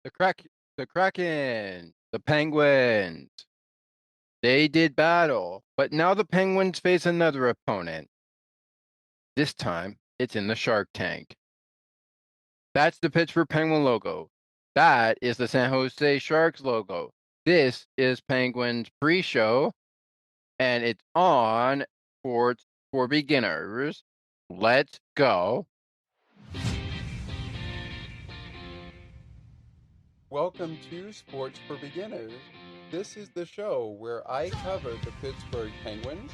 The crack the Kraken, the Penguins. They did battle, but now the Penguins face another opponent. This time, it's in the Shark Tank. That's the Pittsburgh Penguin logo. That is the San Jose Sharks logo. This is Penguins pre-show, and it's on Sports for Beginners. Let's go. Welcome to Sports for Beginners. This is the show where I cover the Pittsburgh Penguins,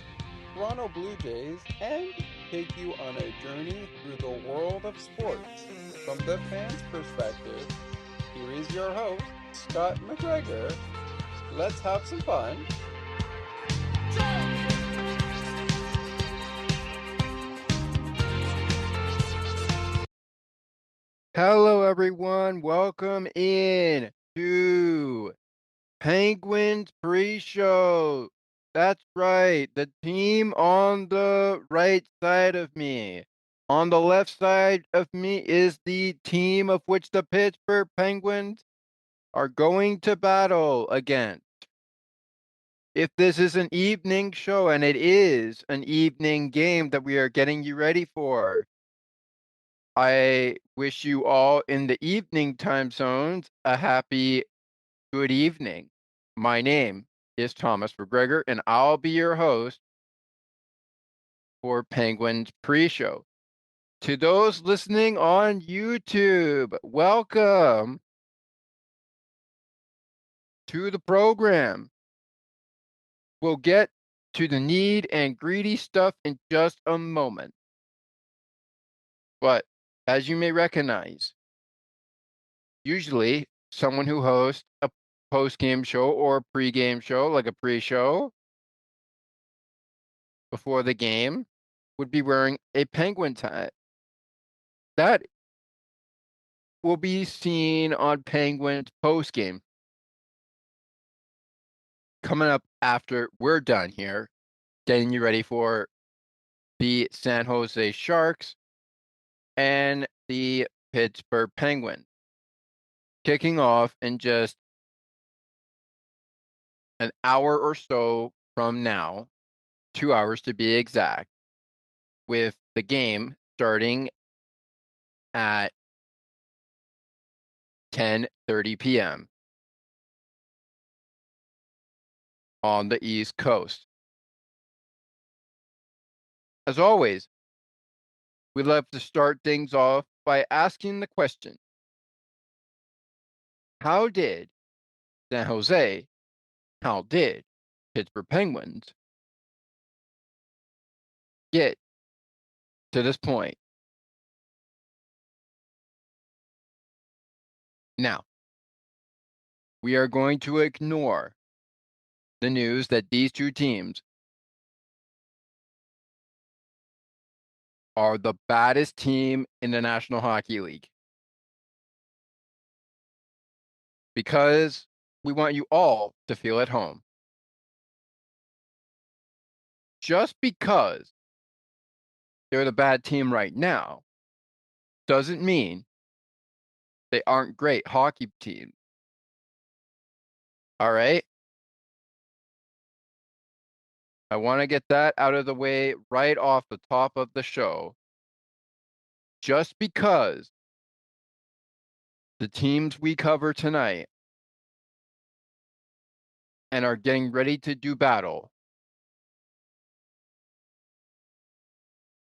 Toronto Blue Jays, and take you on a journey through the world of sports. From the fans' perspective, here is your host, Scott McGregor. Let's have some fun. Hello, everyone. Welcome in to Penguins pre-show. That's right. The team on the right side of me. On the left side of me is the team of which the Pittsburgh Penguins are going to battle against. If this is an evening show, and it is an evening game that we are getting you ready for, I wish you all in the evening time zones a happy good evening. My name is Thomas McGregor, and I'll be your host for Penguins pre-show. To those listening on YouTube, welcome to the program. We'll get to the need and greedy stuff in just a moment. But as you may recognize, usually someone who hosts a post-game show or a pre-game show, like a pre-show before the game, would be wearing a penguin tie. That will be seen on Penguins post-game. Coming up after we're done here, getting you ready for the San Jose Sharks and the Pittsburgh Penguins. Kicking off in just an hour or so from now, 2 hours to be exact, with the game starting at 10:30 p.m. on the East Coast. As always, we love to start things off by asking the question, how did San Jose, how did Pittsburgh Penguins get to this point? Now, we are going to ignore the news that these two teams are the baddest team in the National Hockey League, because we want you all to feel at home. Just because they're the bad team right now doesn't mean they aren't great hockey teams. All right? I want to get that out of the way right off the top of the show. Just because the teams we cover tonight and are getting ready to do battle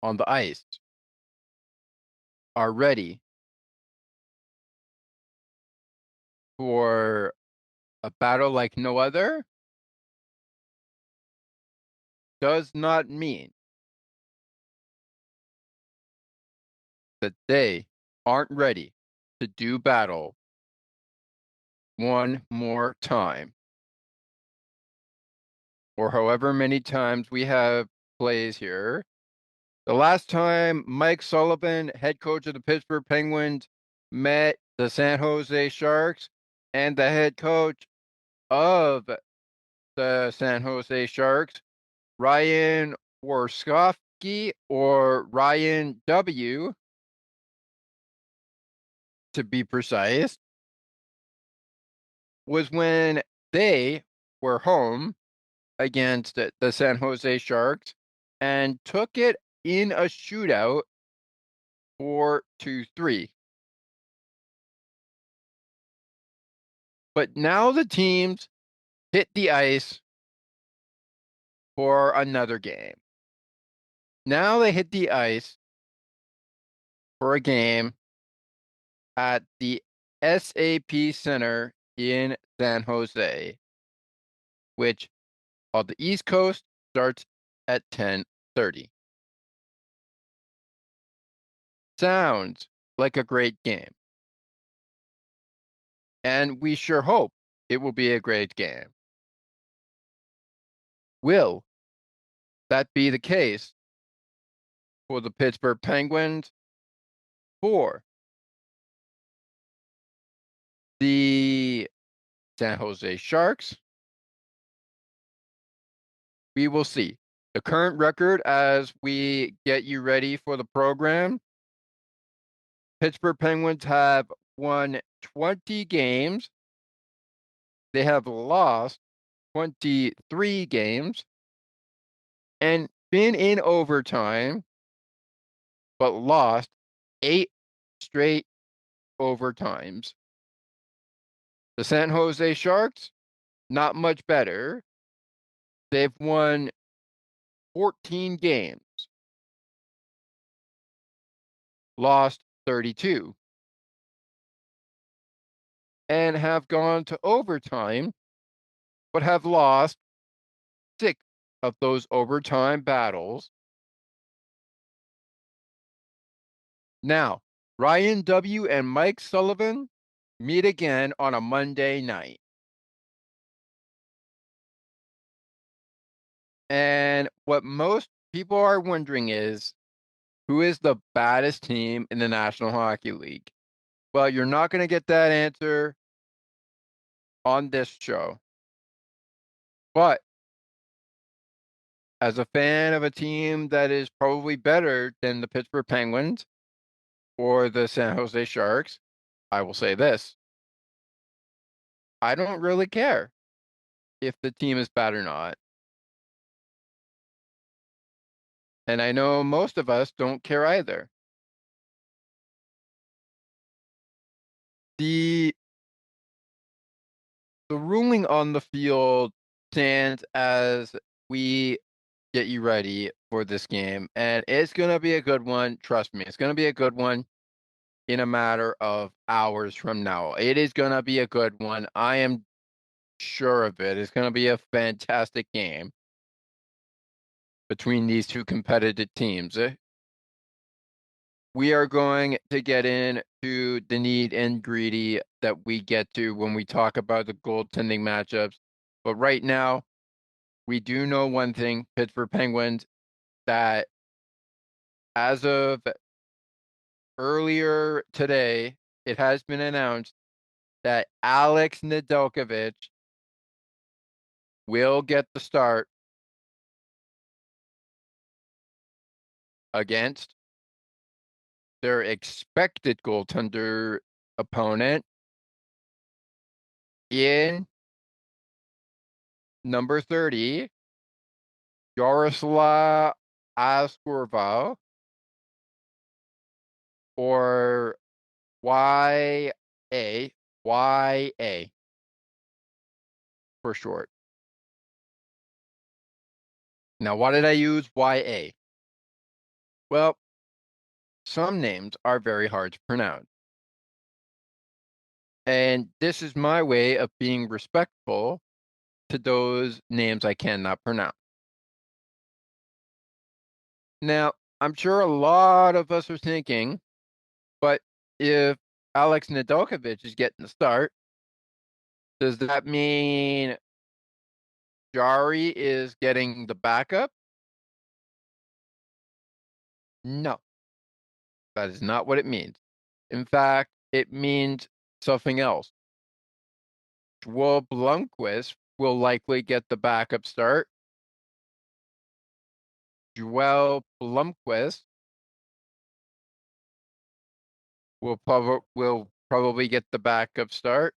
on the ice are ready for a battle like no other does not mean that they aren't ready to do battle one more time, or however many times we have plays here. The last time Mike Sullivan, head coach of the Pittsburgh Penguins, met the San Jose Sharks, and the head coach of the San Jose Sharks, Ryan Warsofsky, or Ryan W, to be precise, was when they were home against the San Jose Sharks and took it in a shootout 4-3. But now the teams hit the ice for another game. Now they hit the ice for a game at the SAP Center in San Jose, which on the East Coast starts at 10:30. Sounds like a great game, and we sure hope it will be a great game. Will that be the case for the Pittsburgh Penguins, for the San Jose Sharks? We will see. The current record as we get you ready for the program, Pittsburgh Penguins have won 20 games. They have lost 23 games and been in overtime, but lost 8 straight overtimes. The San Jose Sharks, not much better. They've won 14 games, lost 32, and have gone to overtime, but have lost 6 of those overtime battles. Now, Ryan W. and Mike Sullivan meet again on a Monday night. And what most people are wondering is, who is the baddest team in the National Hockey League? Well, you're not going to get that answer on this show. But as a fan of a team that is probably better than the Pittsburgh Penguins or the San Jose Sharks, I will say this. I don't really care if the team is bad or not. And I know most of us don't care either. The the ruling on the field stands as we get you ready for this game, and it's going to be a good one. Trust me, it's going to be a good one in a matter of hours from now. It is going to be a good one. I am sure of it. It's going to be a fantastic game between these two competitive teams. We are going to get into the need and greedy that we get to when we talk about the goaltending matchups. But right now, we do know one thing, Pittsburgh Penguins, that as of earlier today, it has been announced that Alex Nedeljkovic will get the start against their expected goaltender opponent in number 30, Yaroslav Askorval, or YA for short. Now, why did I use YA? Well, some names are very hard to pronounce. And this is my way of being respectful to those names I cannot pronounce. Now, I'm sure a lot of us are thinking, but if Alex Nedeljkovic is getting the start, does that mean Jari is getting the backup? No, that is not what it means. In fact, it means something else. Joel Blomqvist will likely get the backup start. Joel Blomqvist will probably get the backup start.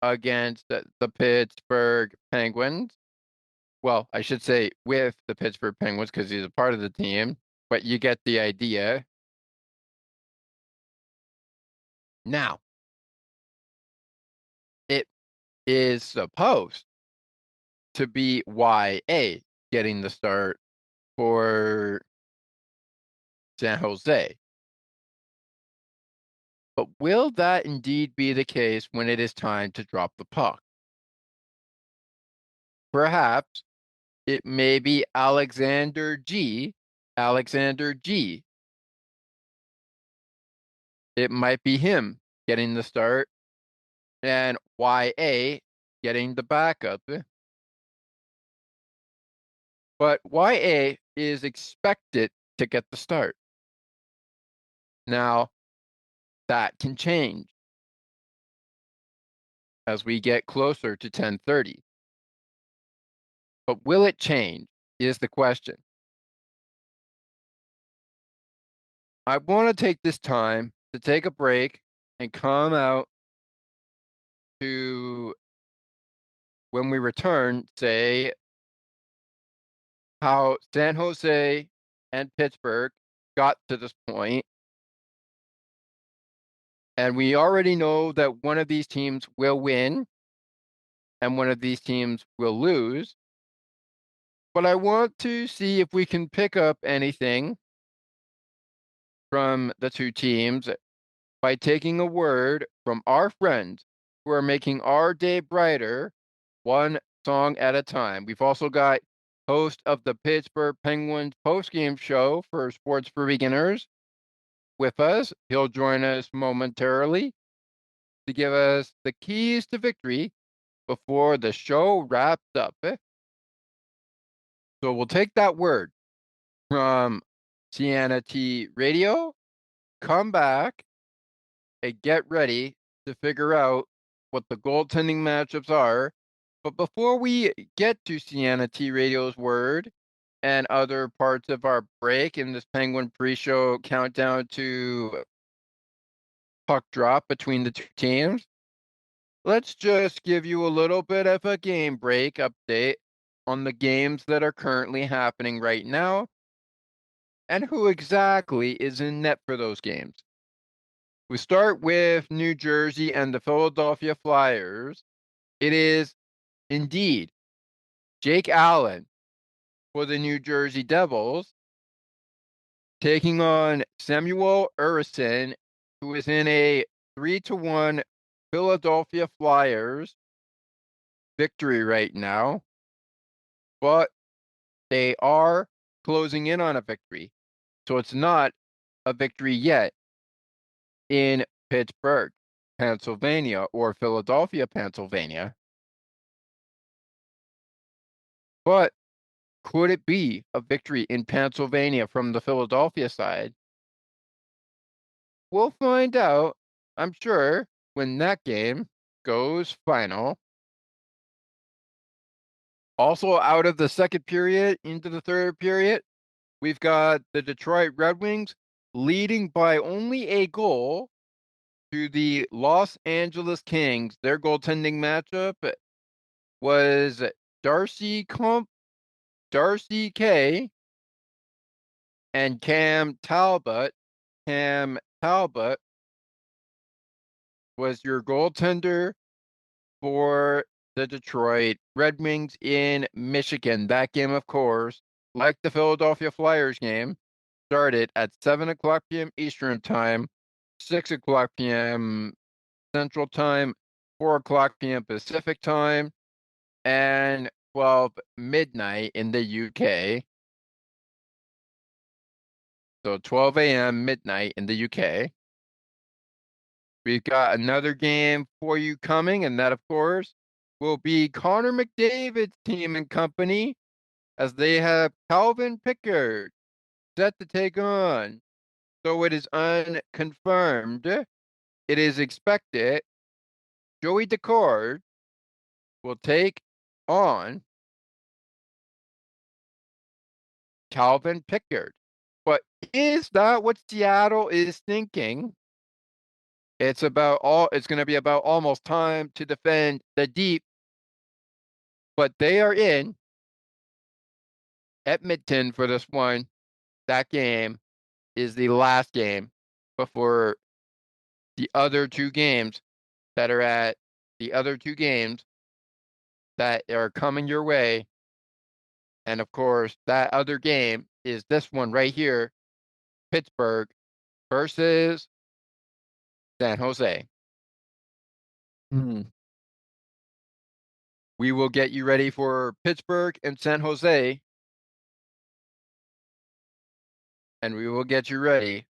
against the Pittsburgh Penguins. Well, I should say with the Pittsburgh Penguins because he's a part of the team, but you get the idea. Now, it is supposed to be YA getting the start for San Jose. But will that indeed be the case when it is time to drop the puck? Perhaps it may be Alexander G. Alexander G. It might be him getting the start and YA getting the backup. But YA is expected to get the start. Now, that can change as we get closer to 10:30. But will it change is the question. I want to take this time to take a break and come out to, when we return, say how San Jose and Pittsburgh got to this point. And we already know that one of these teams will win and one of these teams will lose. But I want to see if we can pick up anything from the two teams by taking a word from our friends who are making our day brighter one song at a time. We've also got host of the Pittsburgh Penguins post-game show for Sports for Beginners with us. He'll join us momentarily to give us the keys to victory before the show wraps up. So we'll take that word from Sienna T Radio, come back, and get ready to figure out what the goaltending matchups are. But before we get to Sienna T Radio's word and other parts of our break in this Penguin pre-show countdown to puck drop between the two teams, let's just give you a little bit of a game break update on the games that are currently happening right now and who exactly is in net for those games. We start with New Jersey and the Philadelphia Flyers. It is indeed Jake Allen for the New Jersey Devils taking on Samuel Urison, who is in a 3-1 Philadelphia Flyers victory right now. But they are closing in on a victory. So it's not a victory yet in Pittsburgh, Pennsylvania, or Philadelphia, Pennsylvania. But could it be a victory in Pennsylvania from the Philadelphia side? We'll find out, I'm sure, when that game goes final. Also, out of the second period into the third period, we've got the Detroit Red Wings leading by only a goal to the Los Angeles Kings. Their goaltending matchup was Darcy K and Cam Talbot. Cam Talbot was your goaltender for the Detroit Red Wings in Michigan. That game, of course, like the Philadelphia Flyers game, started at 7 o'clock p.m. Eastern Time, 6 o'clock p.m. Central Time, 4 o'clock p.m. Pacific Time, and 12 midnight in the UK. So 12 a.m. midnight in the UK. We've got another game for you coming, and that, of course, will be Connor McDavid's team and company as they have Calvin Pickard set to take on. So it is unconfirmed. It is expected Joey Decord will take on Calvin Pickard. But is that what Seattle is thinking? It's going to be about almost time to defend the deep, but they are in Edmonton for this one. That game is the last game before the other two games that are at the other two games that are coming your way. And of course, that other game is this one right here, Pittsburgh versus San Jose. We will get you ready for Pittsburgh and San Jose, and we will get you ready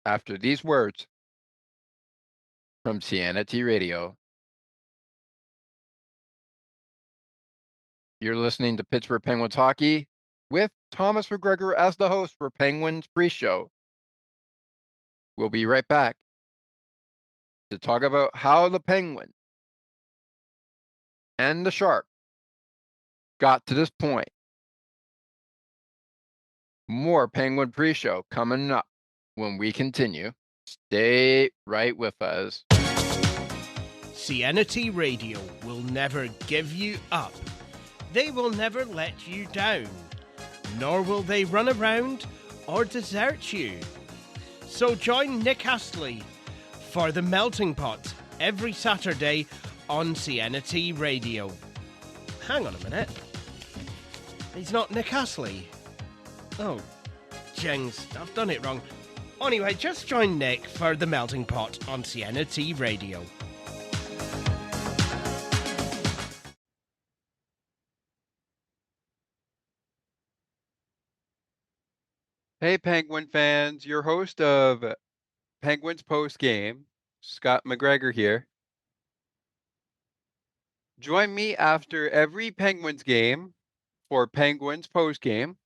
after these words from CNT Radio. You're listening to Pittsburgh Penguins Hockey with Thomas McGregor as the host for Penguins Pre-Show. We'll be right back to talk about how the Penguins and the Sharks got to this point. More Penguin Pre-Show coming up when we continue. Stay right with us. CNT Radio will never give you up. They will never let you down. Nor will they run around or desert you. So join Nick Astley for The Melting Pot every Saturday on CNT Radio. Hang on a minute. He's not Nick Astley. Oh, jings, I've done it wrong. Anyway, just join Nick for The Melting Pot on CNT Radio. Hey, Penguin fans, your host of Penguins Post Game, Scott McGregor here. Join me after every Penguins game for Penguins Post Game.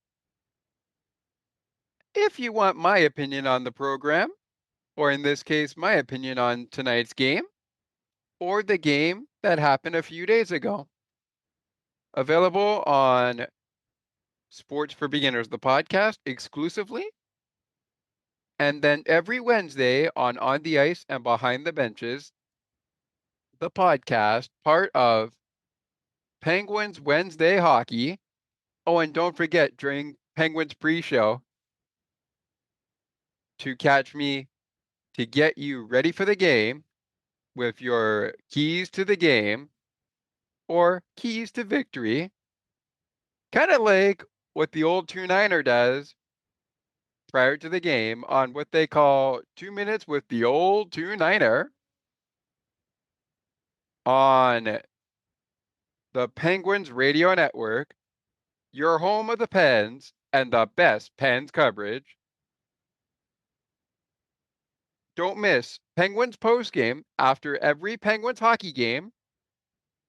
If you want my opinion on the program, or in this case, my opinion on tonight's game, or the game that happened a few days ago. Available on Sports for Beginners, the podcast exclusively. And then every Wednesday on the Ice and Behind the Benches, the podcast, part of Penguins Wednesday Hockey. Oh, and don't forget during Penguins pre-show to catch me to get you ready for the game with your keys to the game or keys to victory. Kind of like what the old 2-9er does prior to the game on what they call 2 minutes with the old 2-9er on the Penguins Radio Network, your home of the Pens and the best Pens coverage. Don't miss Penguins postgame after every Penguins hockey game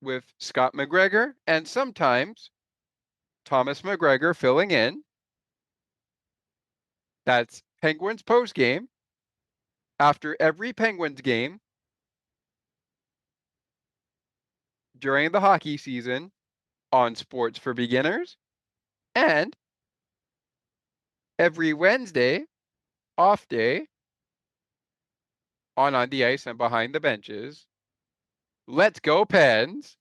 with Scott McGregor and sometimes Thomas McGregor filling in. That's Penguins postgame after every Penguins game during the hockey season on Sports for Beginners, and every Wednesday off day on the Ice and Behind the Benches. Let's go, Pens!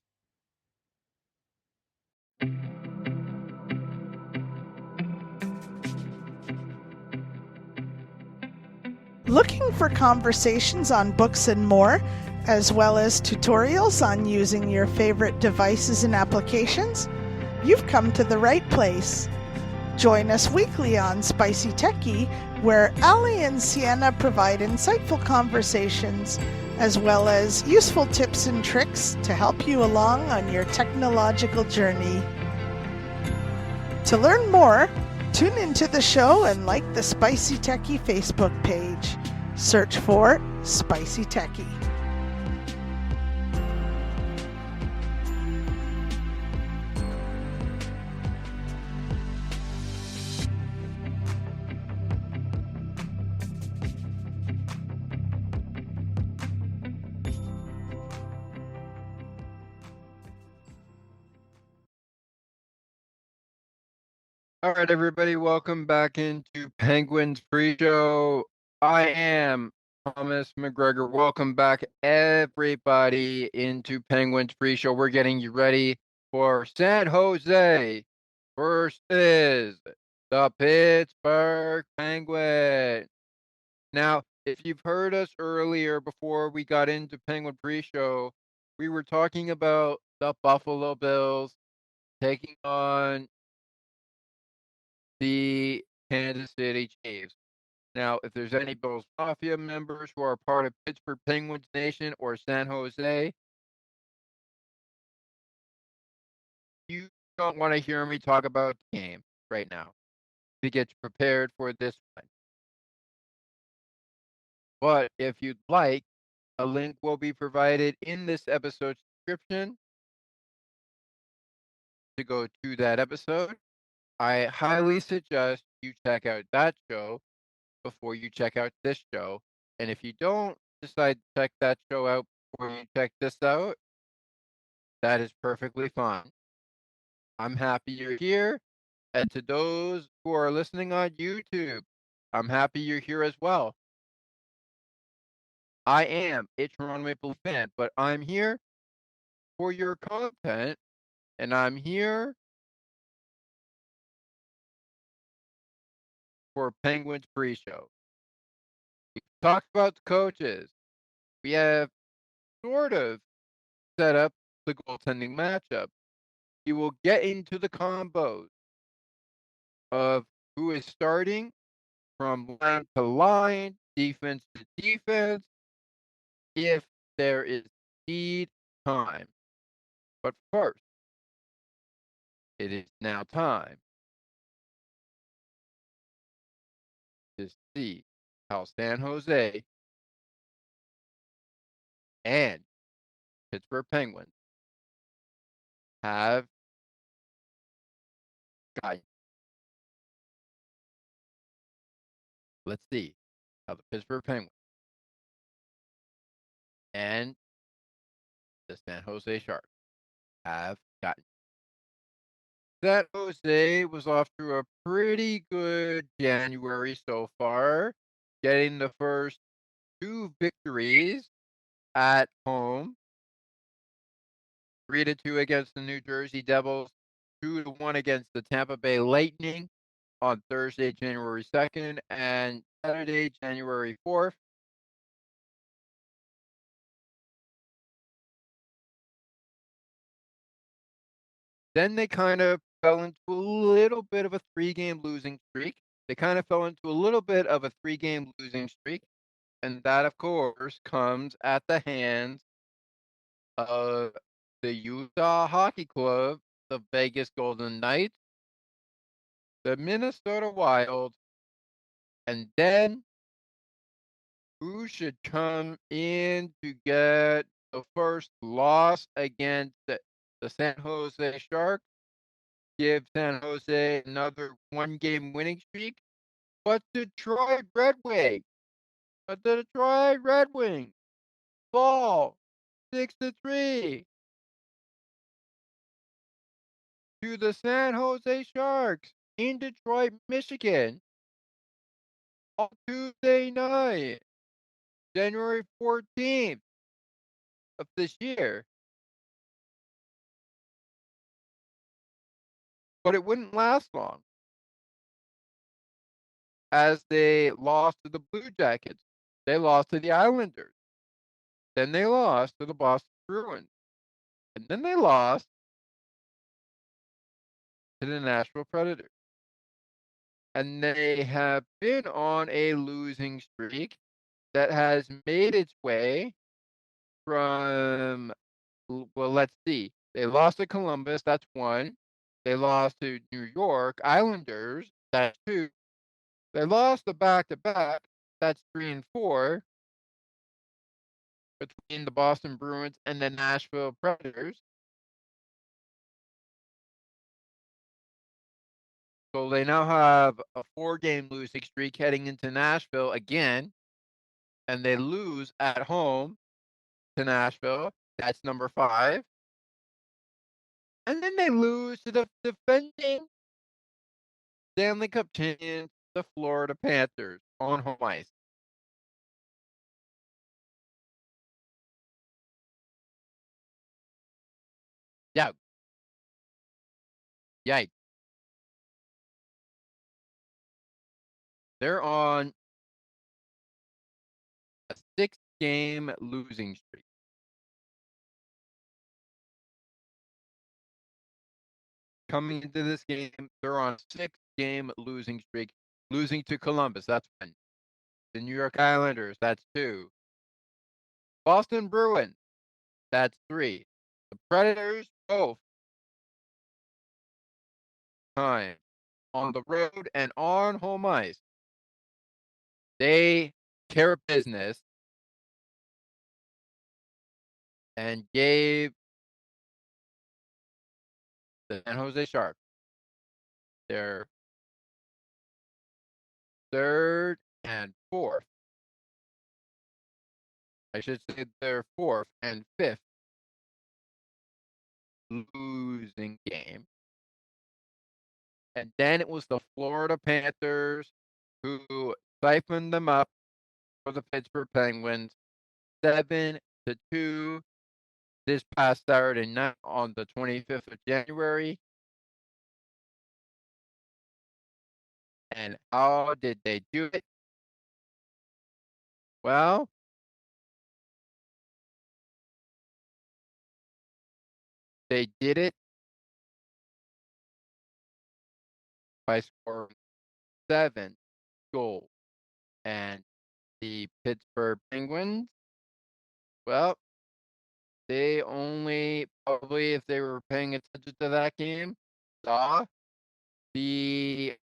Looking for conversations on books and more, as well as tutorials on using your favorite devices and applications? You've come to the right place. Join us weekly on Spicy Techie, where Ali and Sienna provide insightful conversations, as well as useful tips and tricks to help you along on your technological journey. To learn more, tune into the show and like the Spicy Techie Facebook page. Search for Spicy Techie. All right, everybody, welcome back into Penguins Pre-Show. I am Thomas McGregor. Welcome back, everybody, into Penguins Pre-Show. We're getting you ready for San Jose versus the Pittsburgh Penguins. Now, if you've heard us earlier before we got into Penguin Pre-Show, we were talking about the Buffalo Bills taking on the Kansas City Chiefs. Now, if there's any Bills Mafia members who are part of Pittsburgh Penguins Nation or San Jose, you don't want to hear me talk about the game right now to get you prepared for this one. But if you'd like, a link will be provided in this episode's description to go to that episode. I highly suggest you check out that show before you check out this show. And if you don't decide to check that show out before you check this out, that is perfectly fine. I'm happy you're here. And to those who are listening on YouTube, I'm happy you're here as well. I am a Toronto Maple Leaf fan, but I'm here for your content, and I'm here for Penguins pre-show. We talked about the coaches. We have sort of set up the goaltending matchup. We will get into the combos of who is starting from line to line, defense to defense, if there is indeed time. But first, it is now time to see how San Jose and Pittsburgh Penguins have got. Let's see how the Pittsburgh Penguins and the San Jose Sharks have gotten. San Jose was off to a pretty good January so far, getting the first two victories at home. 3-2 against the New Jersey Devils, 2-1 against the Tampa Bay Lightning on Thursday, January 2nd, and Saturday, January 4th. Then they kind of fell into a little bit of a 3-game losing streak. They kind of fell into a little bit of a 3-game losing streak. And that, of course, comes at the hands of the Utah Hockey Club, the Vegas Golden Knights, the Minnesota Wild, and then who should come in to get the first loss against the San Jose Sharks? Give San Jose another 1-game winning streak, but Detroit Red Wings. But the Detroit Red Wings fall 6-3 to the San Jose Sharks in Detroit, Michigan on Tuesday night, January 14th of this year. But it wouldn't last long as they lost to the Blue Jackets. They lost to the Islanders. Then they lost to the Boston Bruins. And then they lost to the Nashville Predators. And they have been on a losing streak that has made its way from, well, let's see. They lost to Columbus, that's 1. They lost to New York Islanders, that's 2. They lost the back-to-back, that's 3 and 4, between the Boston Bruins and the Nashville Predators. So they now have a 4-game losing streak heading into Nashville again, and they lose at home to Nashville. That's number 5. And then they lose to the defending Stanley Cup champions, the Florida Panthers, on home ice. Yeah. Yikes. They're on a 6-game losing streak. Coming into this game, they're on a 6-game losing streak, losing to Columbus. That's 1. The New York Islanders, that's 2. Boston Bruins, that's 3. The Predators, both time on the road and on home ice. They care business and gave the San Jose Sharks their 3rd and 4th. I should say their 4th and 5th losing game. And then it was the Florida Panthers who siphoned them up for the Pittsburgh Penguins 7-2 this past Saturday night on the 25th of January. And how did they do it? Well, they did it by scoring 7 goals. And the Pittsburgh Penguins, well, they only probably, if they were paying attention to that game, saw the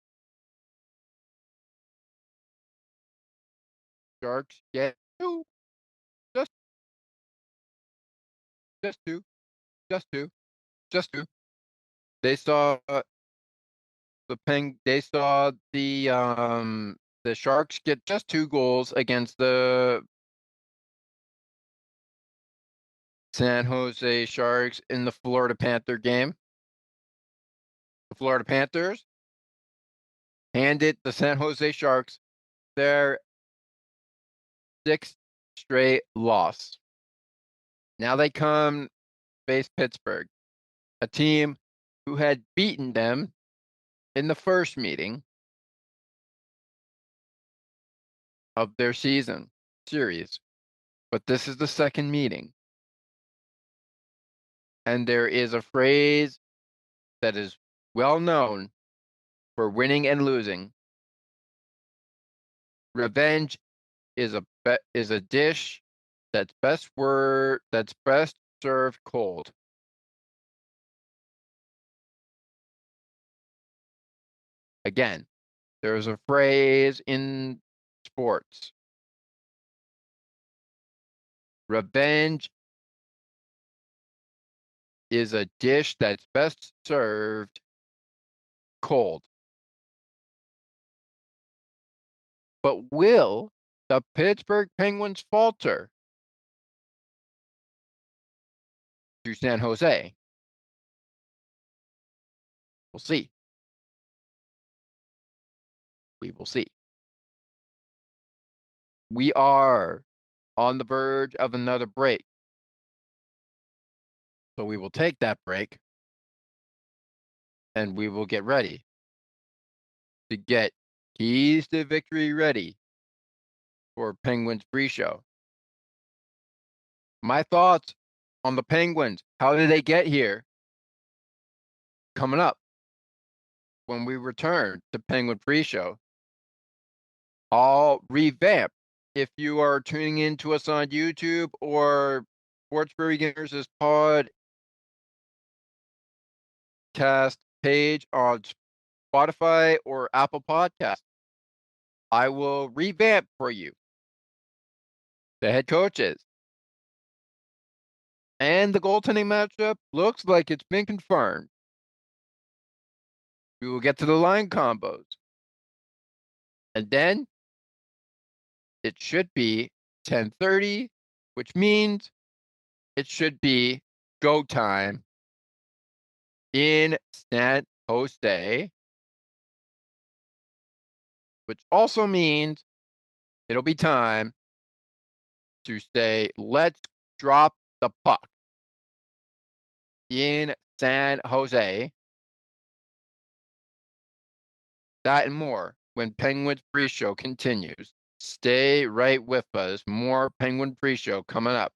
Sharks get 2, just, just 2, just 2, just 2. They saw they saw the Sharks get just 2 goals against the San Jose Sharks in the Florida Panther game. The Florida Panthers handed the San Jose Sharks their 6th straight loss. Now they come face Pittsburgh, a team who had beaten them in the first meeting of their season series. But this is the second meeting. And there is a phrase that is well known for winning and losing. Revenge is a dish that's best served cold. Again, there's a phrase in sports. Revenge is a dish that's best served cold. But will the Pittsburgh Penguins falter to San Jose? We'll see. We will see. We are on the verge of another break. So we will take that break and we will get ready to get Keys to Victory ready for Penguins pre-show. My thoughts on the Penguins. How did they get here? Coming up when we return to Penguin pre-show. I'll revamp. If you are tuning in to us on YouTube or Sports for Beginners' podcast page on Spotify or Apple Podcasts, I will revamp for you the head coaches. And the goaltending matchup looks like it's been confirmed. We will get to the line combos. And then it should be 10:30, which means it should be go time in San Jose, which also means it'll be time to say, let's drop the puck in San Jose. That and more when Penguins Pre-Show continues. Stay right with us. More Penguin Pre-Show coming up.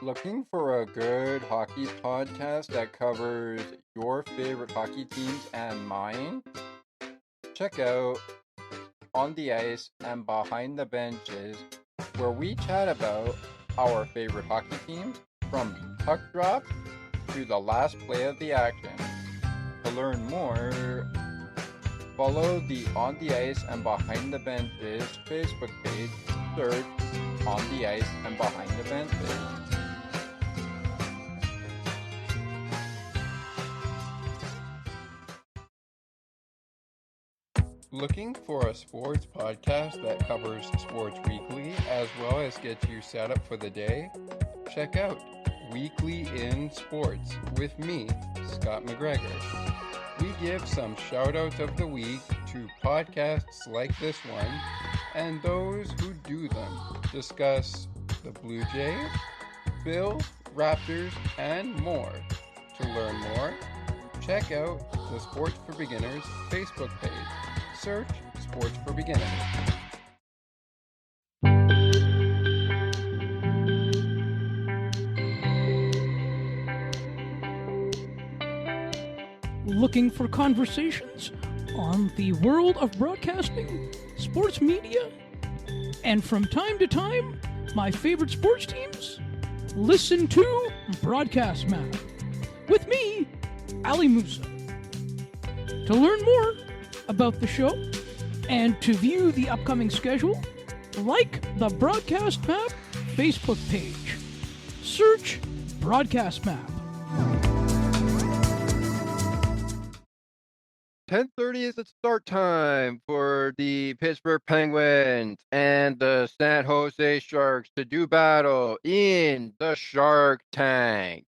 Looking for a good hockey podcast that covers your favorite hockey teams and mine? Check out On the Ice and Behind the Benches, where we chat about our favorite hockey teams from puck drop to the last play of the action. To learn more, follow the On the Ice and Behind the Benches Facebook page. Search On the Ice and Behind the Benches. Looking for a sports podcast that covers sports weekly as well as gets you set up for the day? Check out Weekly in Sports with me, Scott McGregor. We give some shout-outs of the week to podcasts like this one and those who do them. Discuss the Blue Jays, Bills, Raptors, and more. To learn more, check out the Sports for Beginners Facebook page. Search Sports for Beginners. Looking for conversations on the world of broadcasting, sports media, and from time to time, my favorite sports teams? Listen to Broadcast Map with me, Ali Musa. To learn more about the show and to view the upcoming schedule, like the Broadcast Map Facebook page. Search Broadcast Map. 10:30 is the start time for the Pittsburgh Penguins and the San Jose Sharks to do battle in the Shark Tank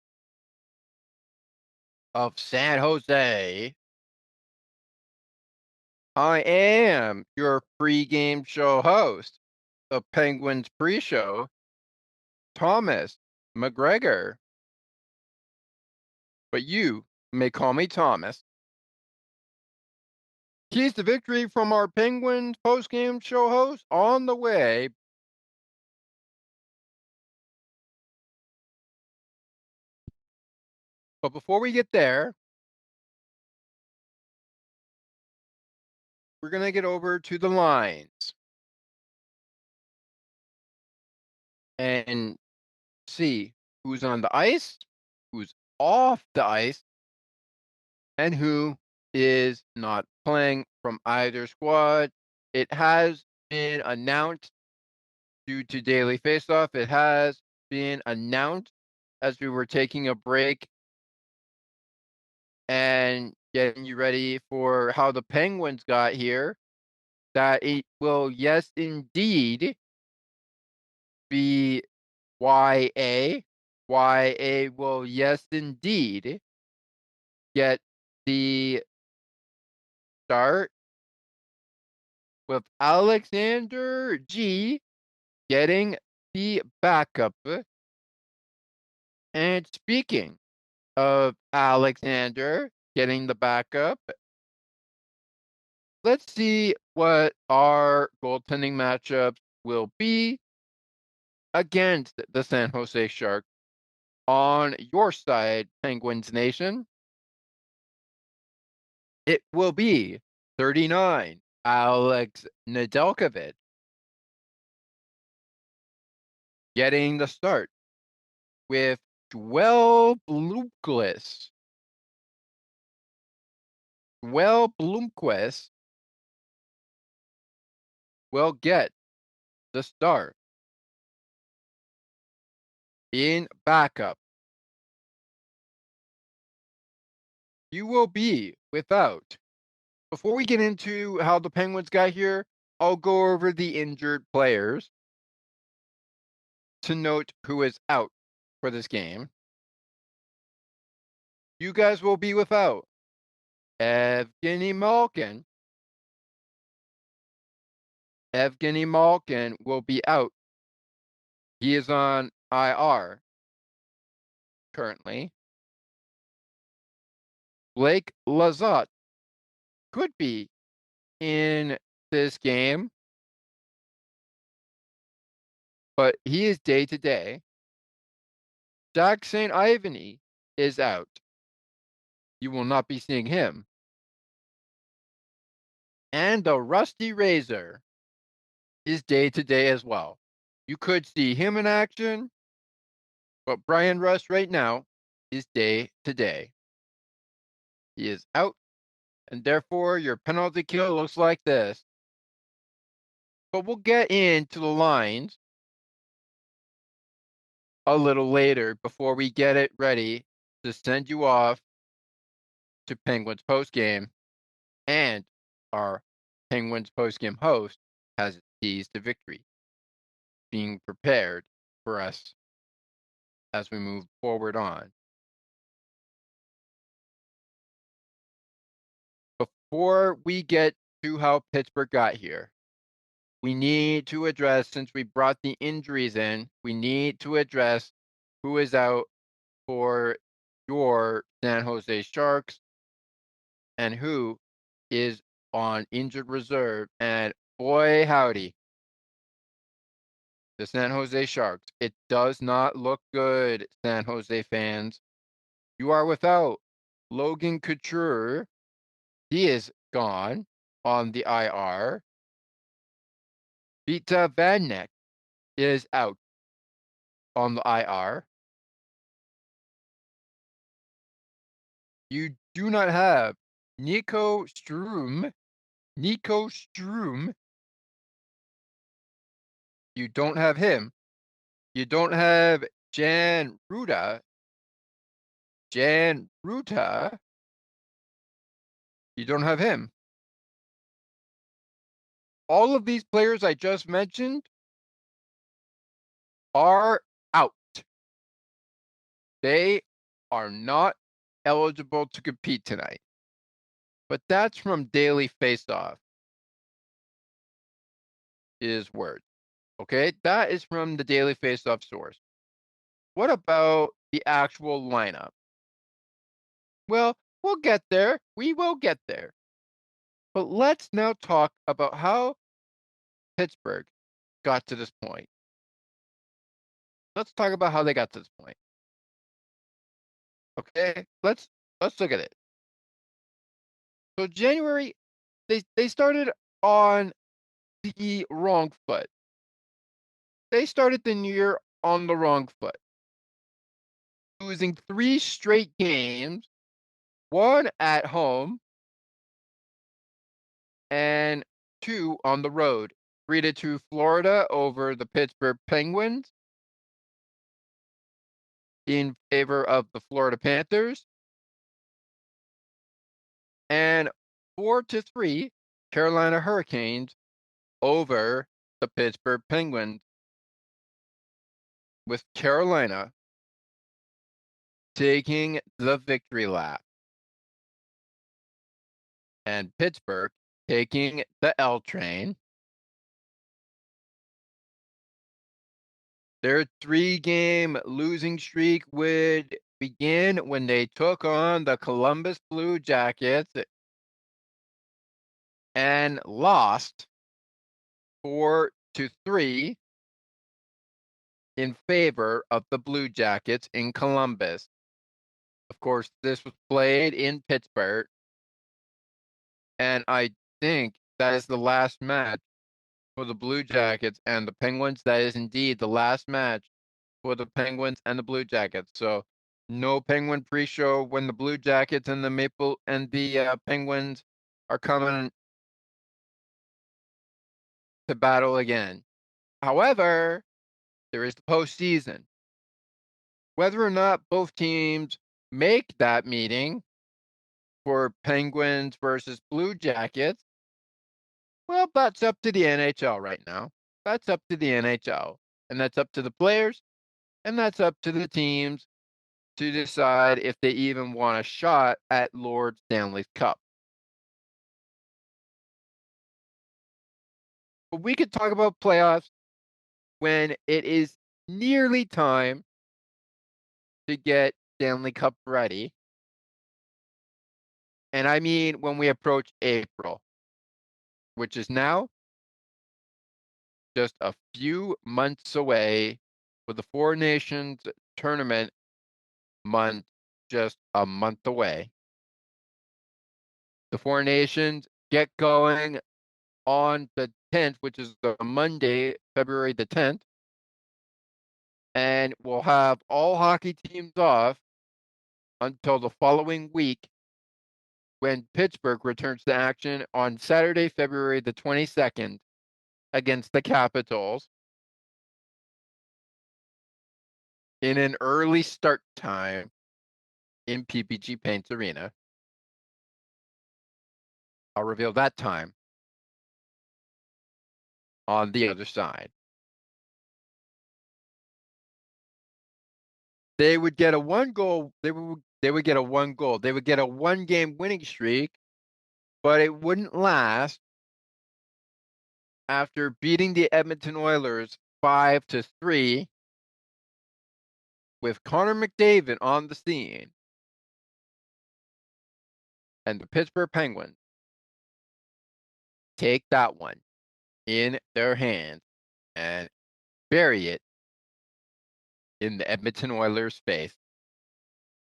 of San Jose. I am your pregame show host, the Penguins pre-show, Thomas McGregor. But you may call me Thomas. Keys to victory from our Penguins post-game show host on the way. But before we get there, we're going to get over to the lines and see who's on the ice, who's off the ice, and who is not playing from either squad. It has been announced due to Daily Faceoff. It has been announced as we were taking a break and getting you ready for how the Penguins got here, that it will, yes, indeed, be YA. YA will, yes, indeed, get the start with Alexander G getting the backup. And speaking of Alexander getting the backup, let's see what our goaltending matchups will be against the San Jose Sharks on your side, Penguins Nation. It will be 39, Alex Nedeljkovic getting the start with 12 Blomqvist. 12 Blomqvist will get the start in backup. You will be without. Before we get into how the Penguins got here, I'll go over the injured players to note who is out for this game. You guys will be without Evgeny Malkin. Evgeny Malkin will be out. He is on IR. currently, Blake Lizotte could be in this game, but he is day to day. Jack St. Ivany is out. You will not be seeing him. And the Rusty Razor is day to day as well. You could see him in action, but Brian Rust right now is day to day. He is out, and therefore your penalty kill looks like this. But we'll get into the lines a little later before we get it ready to send you off to Penguins postgame. And our Penguins postgame host has keys to victory being prepared for us as we move forward on. Before we get to how Pittsburgh got here, we need to address, since we brought the injuries in, we need to address who is out for your San Jose Sharks and who is on injured reserve. And boy, howdy, the San Jose Sharks. It does not look good, San Jose fans. You are without Logan Couture. He is gone on the IR. Vita Vanek is out on the IR. You do not have Nico Sturm. You don't have him. You don't have Jan Ruta. You don't have him. All of these players I just mentioned are out. They are not eligible to compete tonight. But that's from Daily Faceoff. Is word. Okay, that is from the Daily Faceoff source. What about the actual lineup? Well, we'll get there. We will get there. But let's now talk about how Pittsburgh got to this point. Let's talk about how they got to this point. Okay, let's look at it. So January, they started on the wrong foot. They started the new year on the wrong foot, losing 3 straight games, 1 at home and 2 on the road. 3-2 Florida over the Pittsburgh Penguins in favor of the Florida Panthers, and 4-3 Carolina Hurricanes over the Pittsburgh Penguins, with Carolina taking the victory lap and Pittsburgh taking the L train. Their 3-game losing streak would begin when they took on the Columbus Blue Jackets and lost 4-3 in favor of the Blue Jackets in Columbus. Of course, this was played in Pittsburgh, and I think that is the last match for the Blue Jackets and the Penguins. That is indeed the last match for the Penguins and the Blue Jackets. So no Penguin pre-show when the Blue Jackets and the Penguins are coming to battle again. However, there is the postseason. Whether or not both teams make that meeting for Penguins versus Blue Jackets, well, that's up to the NHL right now. That's up to the NHL. And that's up to the players. And that's up to the teams to decide if they even want a shot at Lord Stanley's Cup. But we could talk about playoffs when it is nearly time to get Stanley Cup ready. And I mean when we approach April, which is now just a few months away, with the Four Nations tournament month just a month away. The Four Nations get going on the 10th, which is the Monday, February the 10th. And we'll have all hockey teams off until the following week, when Pittsburgh returns to action on Saturday, February the 22nd against the Capitals in an early start time in PPG Paints Arena. I'll reveal that time on the other side. They would get a one goal. They would get a one goal. They would get a 1-game winning streak, but it wouldn't last. After beating the Edmonton Oilers 5-3, with Connor McDavid on the scene, and the Pittsburgh Penguins take that one in their hands and bury it in the Edmonton Oilers' face,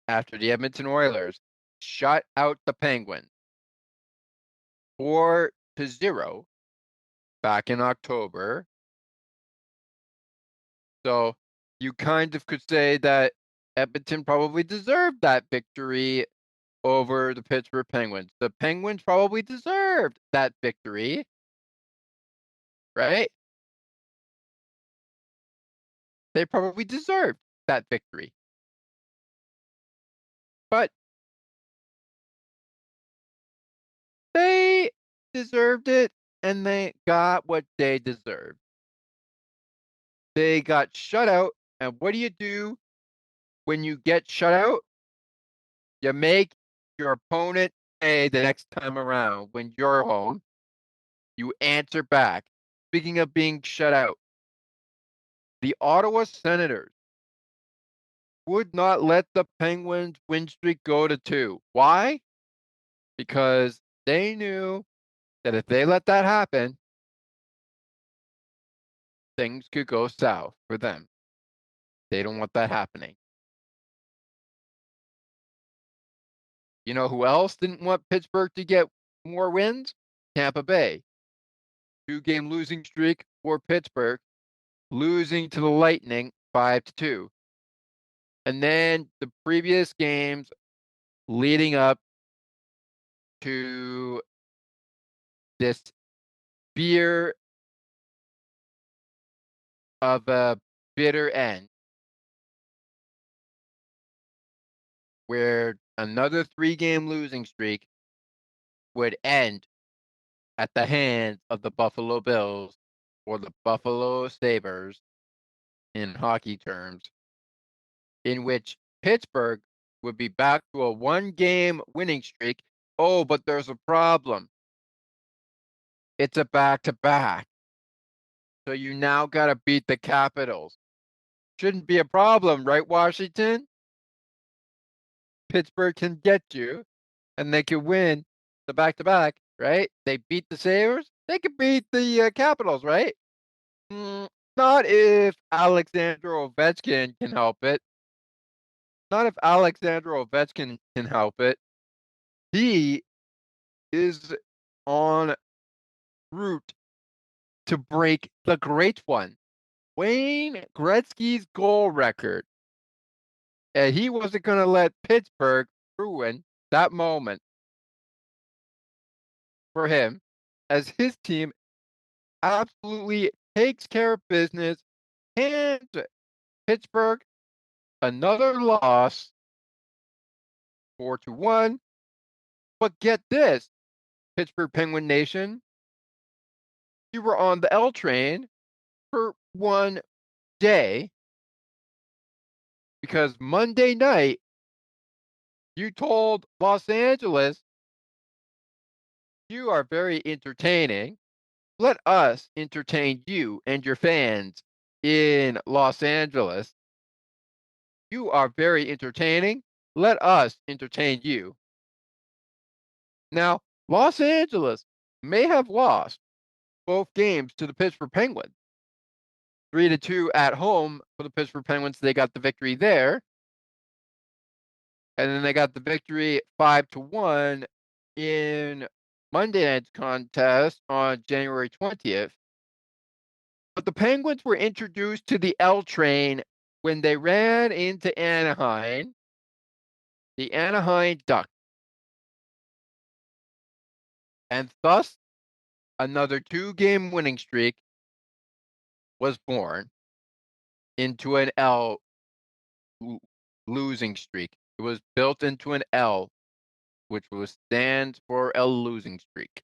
after the Edmonton Oilers shut out the Penguins 4-0 back in October. So you kind of could say that Edmonton probably deserved that victory over the Pittsburgh Penguins. The Penguins probably deserved that victory, right? They probably deserved that victory. But they deserved it, and they got what they deserved. They got shut out, and what do when you get shut out? You make your opponent pay the next time around. When you're home, you answer back. Speaking of being shut out, the Ottawa Senators would not let the Penguins win streak go to 2. Why? Because they knew that if they let that happen, things could go south for them. They don't want that happening. You know who else didn't want Pittsburgh to get more wins? Tampa Bay. 2-game losing streak for Pittsburgh, losing to the Lightning 5-2. And then the previous games leading up to this fear of a bitter end, where another 3-game losing streak would end at the hands of the Buffalo Bills, or the Buffalo Sabres in hockey terms, in which Pittsburgh would be back to a 1-game winning streak. Oh, but there's a problem. It's a back-to-back. So you now got to beat the Capitals. Shouldn't be a problem, right, Washington? Pittsburgh can get you, and they can win the back-to-back, right? They beat the Sabres. They can beat the Capitals, right? Not if Alexander Ovechkin can help it. Not if Alexander Ovechkin can help it. He is on route to break the great one, Wayne Gretzky's goal record. And he wasn't going to let Pittsburgh ruin that moment for him, as his team absolutely takes care of business, and Pittsburgh another loss, 4-1. But get this, Pittsburgh Penguin Nation, you were on the L train for one day, because Monday night you told Los Angeles, you are very entertaining. Let us entertain you and your fans in Los Angeles. You are very entertaining. Let us entertain you. Now, Los Angeles may have lost both games to the Pittsburgh Penguins. 3-2 at home for the Pittsburgh Penguins. They got the victory there. And then they got the victory 5-1 in Monday night's contest on January 20th. But the Penguins were introduced to the L train when they ran into Anaheim, the Anaheim Ducks. And thus, another 2-game winning streak was born into an L losing streak. It was built into an L, which stands for a losing streak.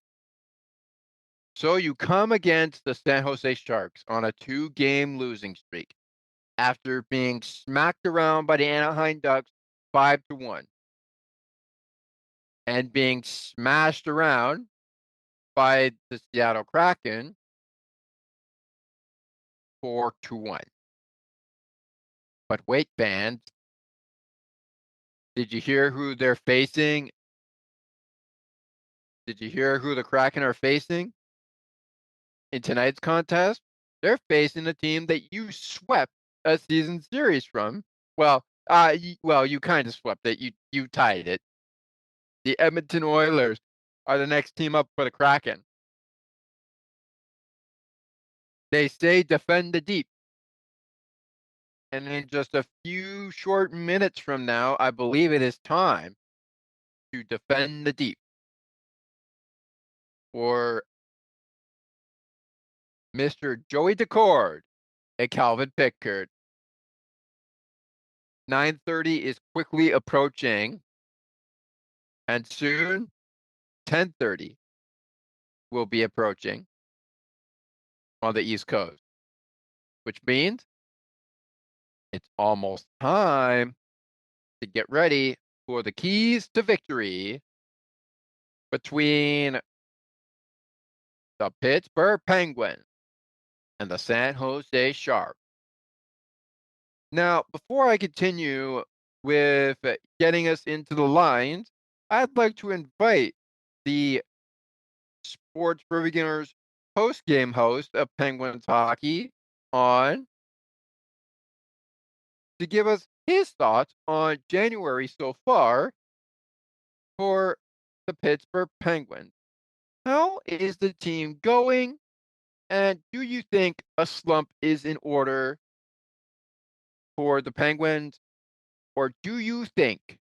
So you come against the San Jose Sharks on a 2-game losing streak after being smacked around by the Anaheim Ducks 5-1 and being smashed around by the Seattle Kraken 4-1. But wait, fans, did you hear who they're facing? Did you hear who the Kraken are facing in tonight's contest? They're facing a team that you swept a season series from. Well, you kind of swept it. You tied it. The Edmonton Oilers are the next team up for the Kraken. They say defend the deep. And in just a few short minutes from now, I believe it is time to defend the deep for Mr. Joey Decord and Calvin Pickard. 9:30 is quickly approaching, and soon 10:30 will be approaching on the East Coast, which means it's almost time to get ready for the keys to victory between the Pittsburgh Penguins and the San Jose Sharks. Now, before I continue with getting us into the lines, I'd like to invite the Sports for Beginners post-game host of Penguins hockey on to give us his thoughts on January so far for the Pittsburgh Penguins. How is the team going? And do you think a slump is in order for the Penguins? Or do you think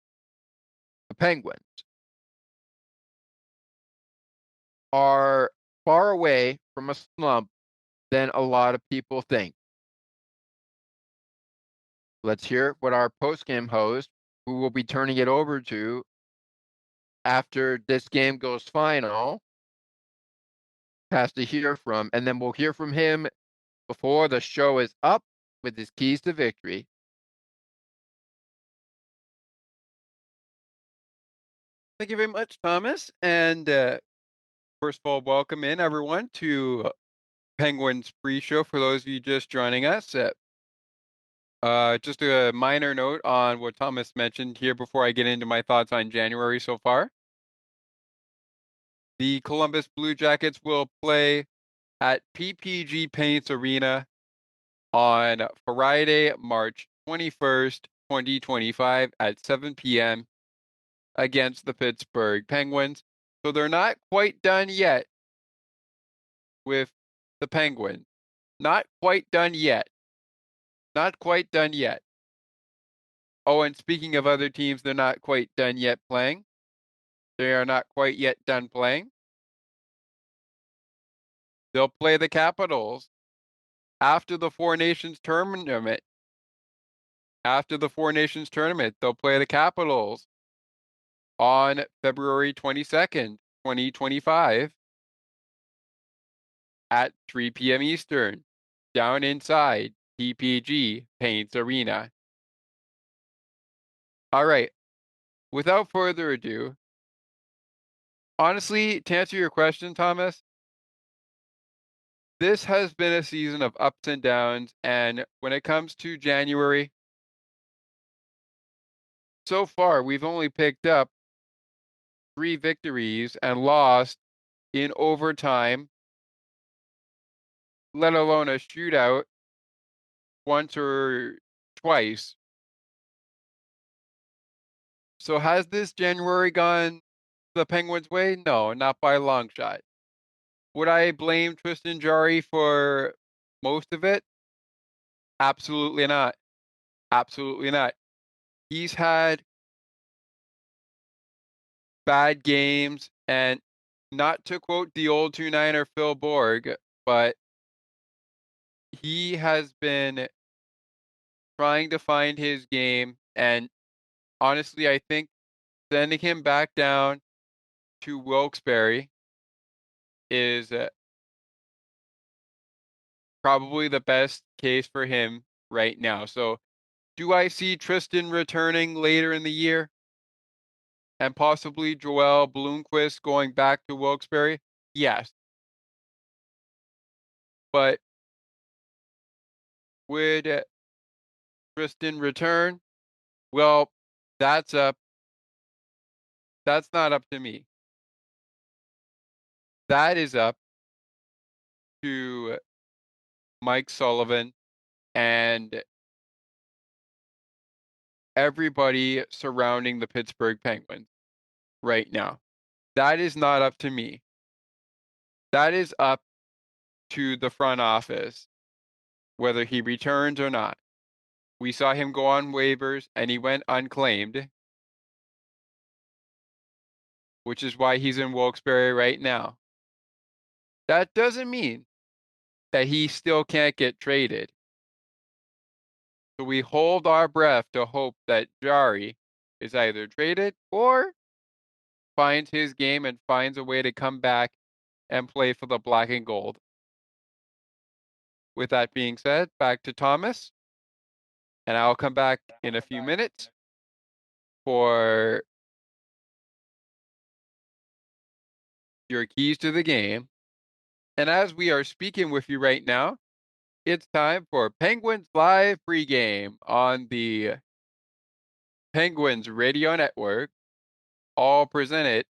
the Penguins are far away from a slump than a lot of people think? Let's hear what our post-game host, who will be turning it over to after this game goes final, has to hear from. And then we'll hear from him before the show is up with his keys to victory. Thank you very much, Thomas. And first of all, welcome in everyone to Penguins pre-show. For those of you just joining us, just a minor note on what Thomas mentioned here before I get into my thoughts on January so far. The Columbus Blue Jackets will play at PPG Paints Arena on Friday, March 21st, 2025 at 7 p.m. against the Pittsburgh Penguins. So they're not quite done yet with the Penguins. Not quite done yet. Not quite done yet. Oh, and speaking of other teams, they're not quite done yet playing. They are not quite yet done playing. They'll play the Capitals after the Four Nations tournament. After the Four Nations tournament, they'll play the Capitals on February 22nd, 2025 at 3 p.m. Eastern, down inside PPG Paints Arena. All right, without further ado, honestly, to answer your question, Thomas, this has been a season of ups and downs, and when it comes to January, so far we've only picked up 3 victories and lost in overtime, let alone a shootout once or twice. So has this January gone the Penguins' way? No, not by a long shot. Would I blame Tristan Jarry for most of it? Absolutely not. Absolutely not. He's had bad games, and not to quote the old 2-9er Phil Borg, but he has been trying to find his game, and honestly, I think sending him back down to Wilkes-Barre is probably the best case for him right now. So, do I see Tristan returning later in the year and possibly Joel Bloomquist going back to Wilkes-Barre? Yes. But would Tristan return? Well, that's up. That's not up to me. That is up to Mike Sullivan and everybody surrounding the Pittsburgh Penguins right now. That is not up to me. That is up to the front office, whether he returns or not. We saw him go on waivers and he went unclaimed, which is why he's in Wilkes-Barre right now. That doesn't mean that he still can't get traded. So we hold our breath to hope that Jari is either traded or finds his game and finds a way to come back and play for the black and gold. With that being said, back to Thomas, and I'll come back in a few minutes for your keys to the game. And as we are speaking with you right now, it's time for Penguins Live pregame on the Penguins Radio Network, all presented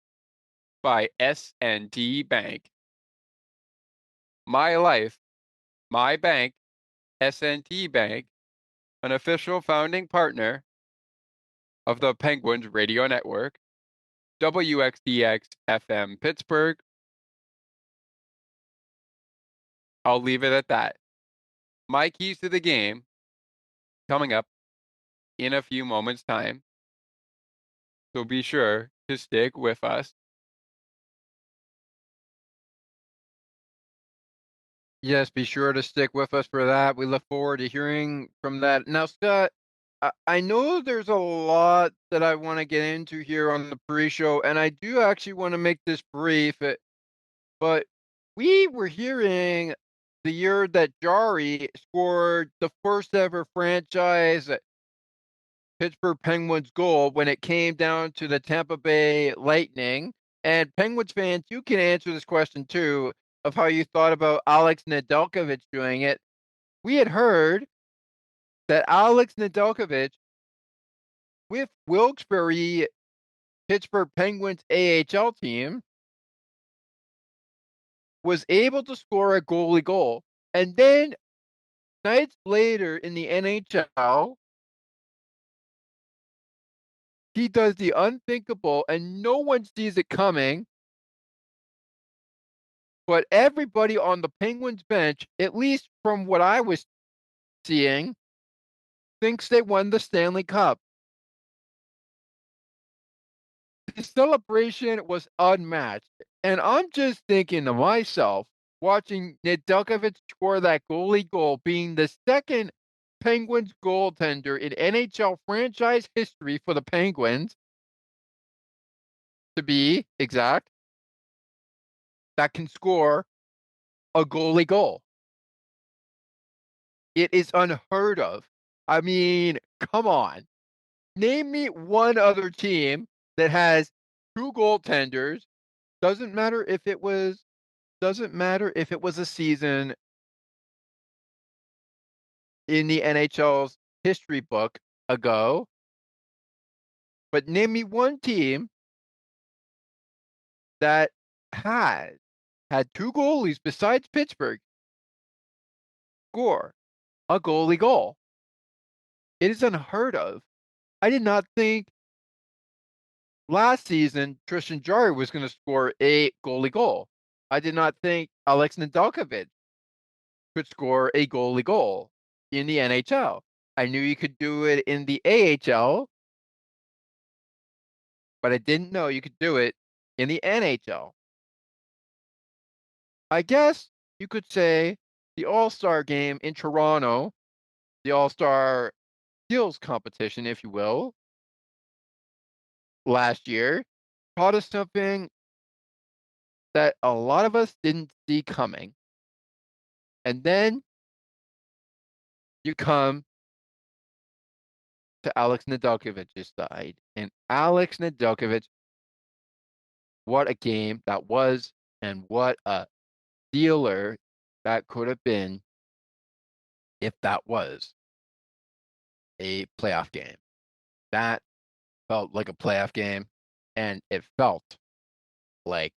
by S&T Bank. My life, my bank, S&T Bank, an official founding partner of the Penguins Radio Network, WXDX FM Pittsburgh. I'll leave it at that. My keys to the game coming up in a few moments' time. So be sure to stick with us. Yes, be sure to stick with us for that. We look forward to hearing from that. Now, Scott, I know there's a lot that I want to get into here on the pre-show, and I do actually want to make this brief, but we were hearing the year that Jari scored the first ever franchise Pittsburgh Penguins goal when it came down to the Tampa Bay Lightning. And Penguins fans, you can answer this question too of how you thought about Alex Nedeljkovic doing it. We had heard that Alex Nedeljkovic with Wilkes-Barre Pittsburgh Penguins AHL team was able to score a goalie goal. And then nights later in the NHL, he does the unthinkable and no one sees it coming. But everybody on the Penguins bench, at least from what I was seeing, thinks they won the Stanley Cup. The celebration was unmatched. And I'm just thinking to myself, watching Nedeljkovic score that goalie goal, being the second Penguins goaltender in NHL franchise history for the Penguins, to be exact, that can score a goalie goal. It is unheard of. I mean, come on. Name me one other team that has two goaltenders. Doesn't matter if it was a season in the NHL's history book ago. But name me one team that had two goalies besides Pittsburgh score a goalie goal. It is unheard of. I did not think last season Tristan Jarry was going to score a goalie goal. I did not think Alex Nedeljkovic could score a goalie goal in the NHL. I knew you could do it in the AHL, but I didn't know you could do it in the NHL. I guess you could say the All-Star game in Toronto, the All-Star skills competition, if you will, last year, taught us something that a lot of us didn't see coming. And then you come to Alex Nedeljkovic's side. And Alex Nedeljkovic, what a game that was, and what a dealer that could have been if that was a playoff game. That felt like a playoff game, and it felt like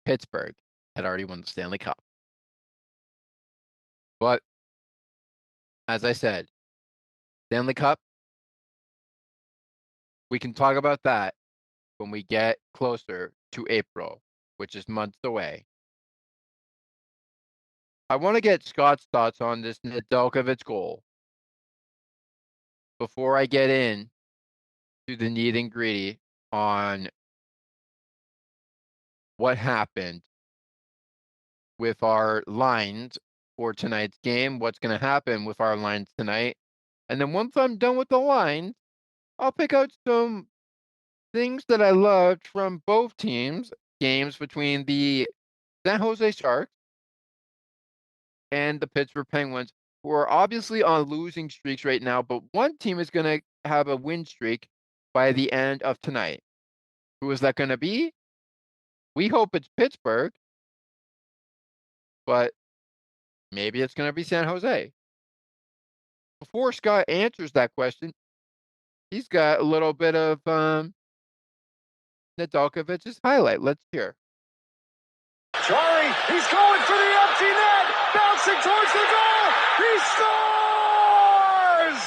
Pittsburgh had already won the Stanley Cup. But as I said, Stanley Cup, we can talk about that when we get closer to April, which is months away. I want to get Scott's thoughts on this Nedeljkovic goal before I get in to the nitty and gritty on what happened with our lines for tonight's game, what's going to happen with our lines tonight. And then once I'm done with the lines, I'll pick out some things that I loved from both teams, games between the San Jose Sharks and the Pittsburgh Penguins, who are obviously on losing streaks right now, but one team is going to have a win streak by the end of tonight. Who is that going to be? We hope it's Pittsburgh, but maybe it's going to be San Jose. Before Scott answers that question, he's got a little bit of Nedeljkovic's highlight. Let's hear. Jarry, he's going for the empty net, bouncing towards the goal. He scores!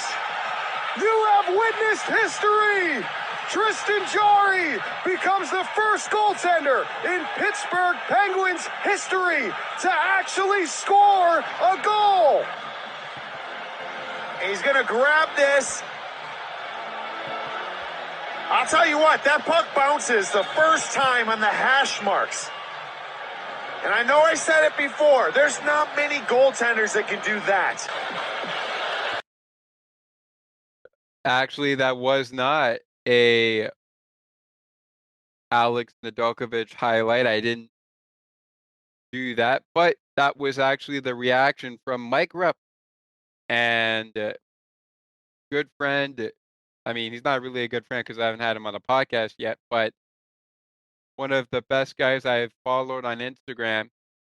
You have witnessed history. Tristan Jarry becomes the first goaltender in Pittsburgh Penguins history to actually score a goal. He's going to grab this. I'll tell you what, that puck bounces the first time on the hash marks. And I know I said it before, there's not many goaltenders that can do that. Actually, that was not a Alex Nedeljkovic highlight. I didn't do that, but that was actually the reaction from Mike Rupp and good friend. I mean, he's not really a good friend because I haven't had him on the podcast yet, but one of the best guys I've followed on Instagram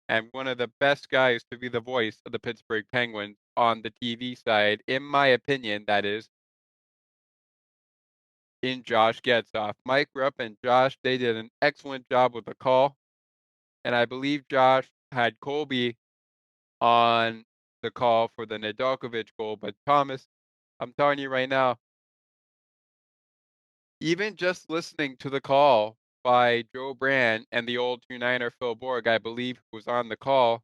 and one of the best guys to be the voice of the Pittsburgh Penguins on the TV side, in my opinion, that is, in Josh Getzoff. Mike Rupp and Josh, they did an excellent job with the call. And I believe Josh had Colby on the call for the Nedeljkovic goal. But Thomas, I'm telling you right now, even just listening to the call by Joe Brand and the old 2-9er Phil Borg, I believe, who was on the call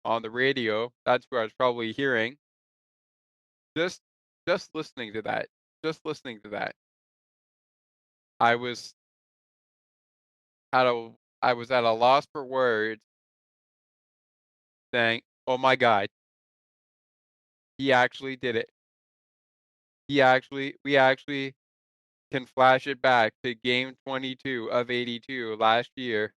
on the radio, that's where I was probably hearing. Just listening to that, I was at a loss for words, saying, "Oh my God, he actually did it. We actually can flash it back to game 22 of 82 last year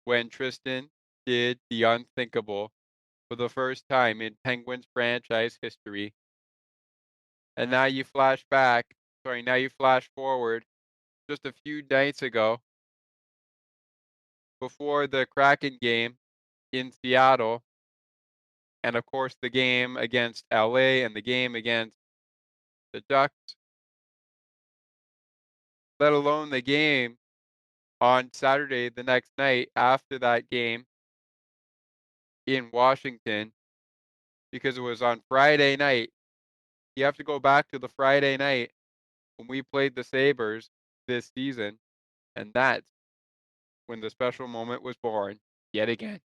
when Tristan did the unthinkable for the first time in Penguins franchise history. And now you flash forward just a few nights ago before the Kraken game in Seattle, and of course the game against LA and the game against the Ducks. let alone the game on Saturday, the next night after that game in Washington, because it was on Friday night. You have to go back to the Friday night when we played the Sabres this season, and that's when the special moment was born yet again.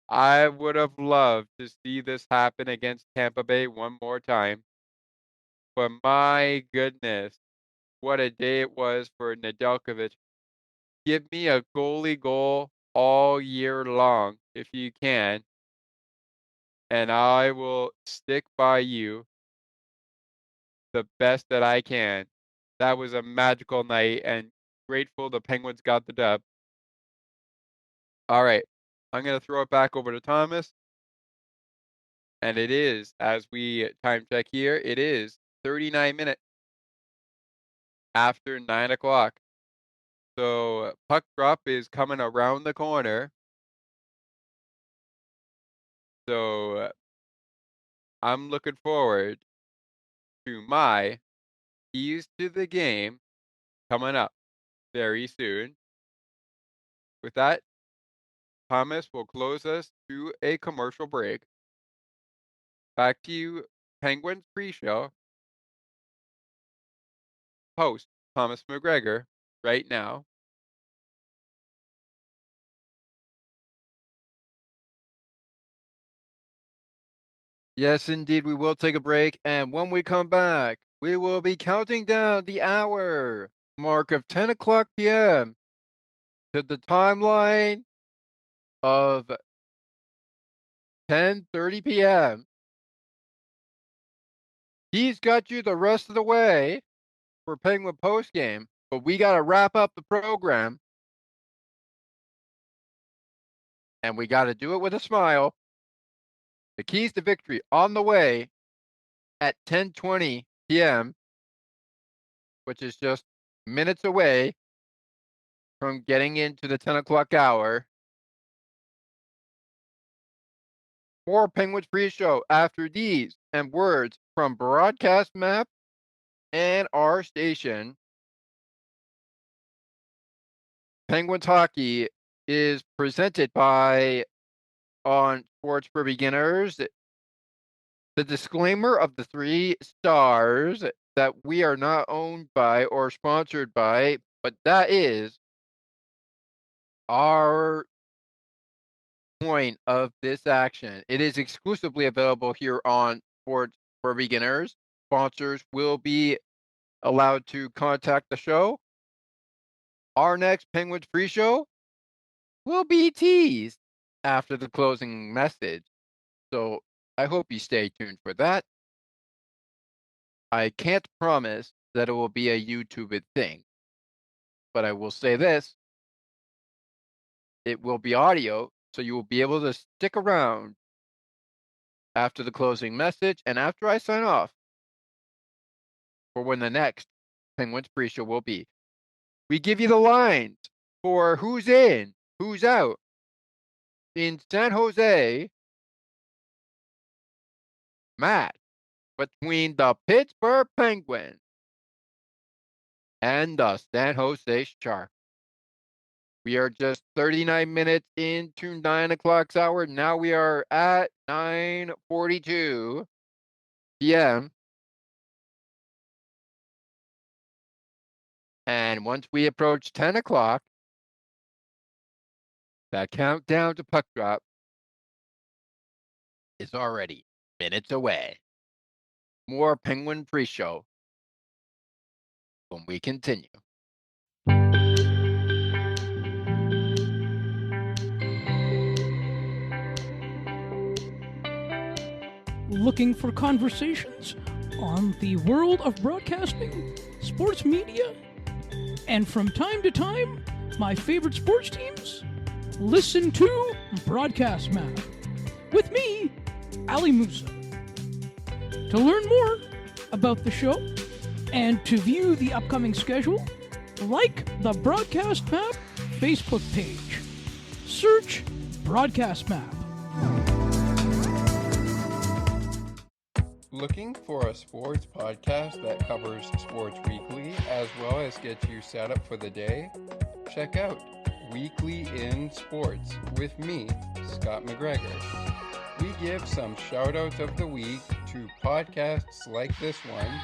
I would have loved to see this happen against Tampa Bay one more time, but my goodness, what a day it was for Nedeljkovic. Give me a goalie goal all year long if you can, and I will stick by you the best that I can. That was a magical night, and grateful the Penguins got the dub. All right, I'm going to throw it back over to Thomas. And it is, as we time check here, it is 39 minutes after 9 o'clock. So puck drop is coming around the corner. So I'm looking forward to my keys to the game coming up very soon. With that, Thomas will close us to a commercial break. Back to you, Penguins pre-show. Host Thomas McGregor right now. Yes, indeed, we will take a break. And when we come back, we will be counting down the hour mark of 10 o'clock p.m. to the timeline of 10:30 p.m. He's got you the rest of the way for Penguin postgame, but we got to wrap up the program. And we got to do it with a smile. The keys to victory on the way at 10:20 p.m., which is just minutes away from getting into the 10 o'clock hour. More Penguins pre-show after these and words from Broadcast Map and our station. Penguins Hockey is presented by on Sports for Beginners. The disclaimer of the 3 stars that we are not owned by or sponsored by, but that is our point of this action. It is exclusively available here on Sports for Beginners. Sponsors will be allowed to contact the show. Our next Penguins free show will be teased after the closing message. So I hope you stay tuned for that. I can't promise that it will be a YouTube thing, but I will say this. It will be audio, so you will be able to stick around after the closing message and after I sign off for when the next Penguins pre-show will be. We give you the lines for who's in, who's out. In San Jose, match between the Pittsburgh Penguins and the San Jose Sharks. We are just 39 minutes into 9 o'clock's hour. Now we are at 9:42 p.m. And once we approach 10 o'clock, that countdown to puck drop is already minutes away. More Penguin pre-show when we continue. Looking for conversations on the world of broadcasting, sports media, and from time to time, my favorite sports teams? Listen to Broadcast Map with me, Ali Musa. To learn more about the show and to view the upcoming schedule, like the Broadcast Map Facebook page. Search Broadcast Map. Looking for a sports podcast that covers sports weekly as well as gets you set up for the day? Check out Weekly in Sports with me, Scott McGregor. We give some shout-outs of the week to podcasts like this one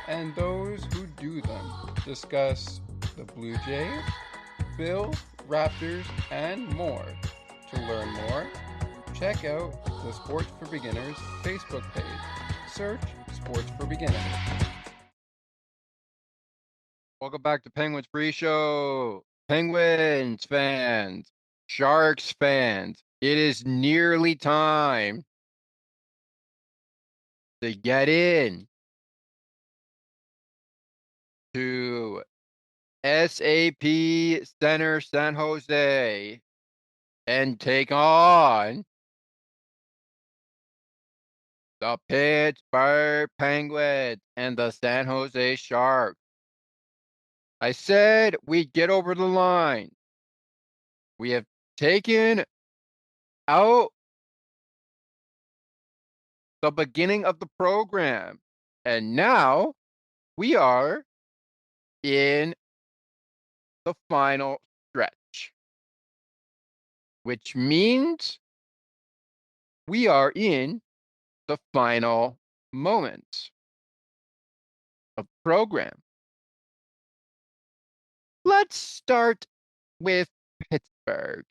and those who do them. Discuss the Blue Jays, Bills, Raptors, and more. To learn more, check out the Sports for Beginners Facebook page. Search Sports for Beginners. Welcome back to Penguins Pre-Show. Penguins fans, Sharks fans, it is nearly time to get in to SAP Center San Jose and take on the Pittsburgh Penguins and the San Jose Sharks. I said we'd get over the line. We have taken out the beginning of the program, and now we are in the final stretch, which means we are in the final moments of the program. Let's start with Pittsburgh.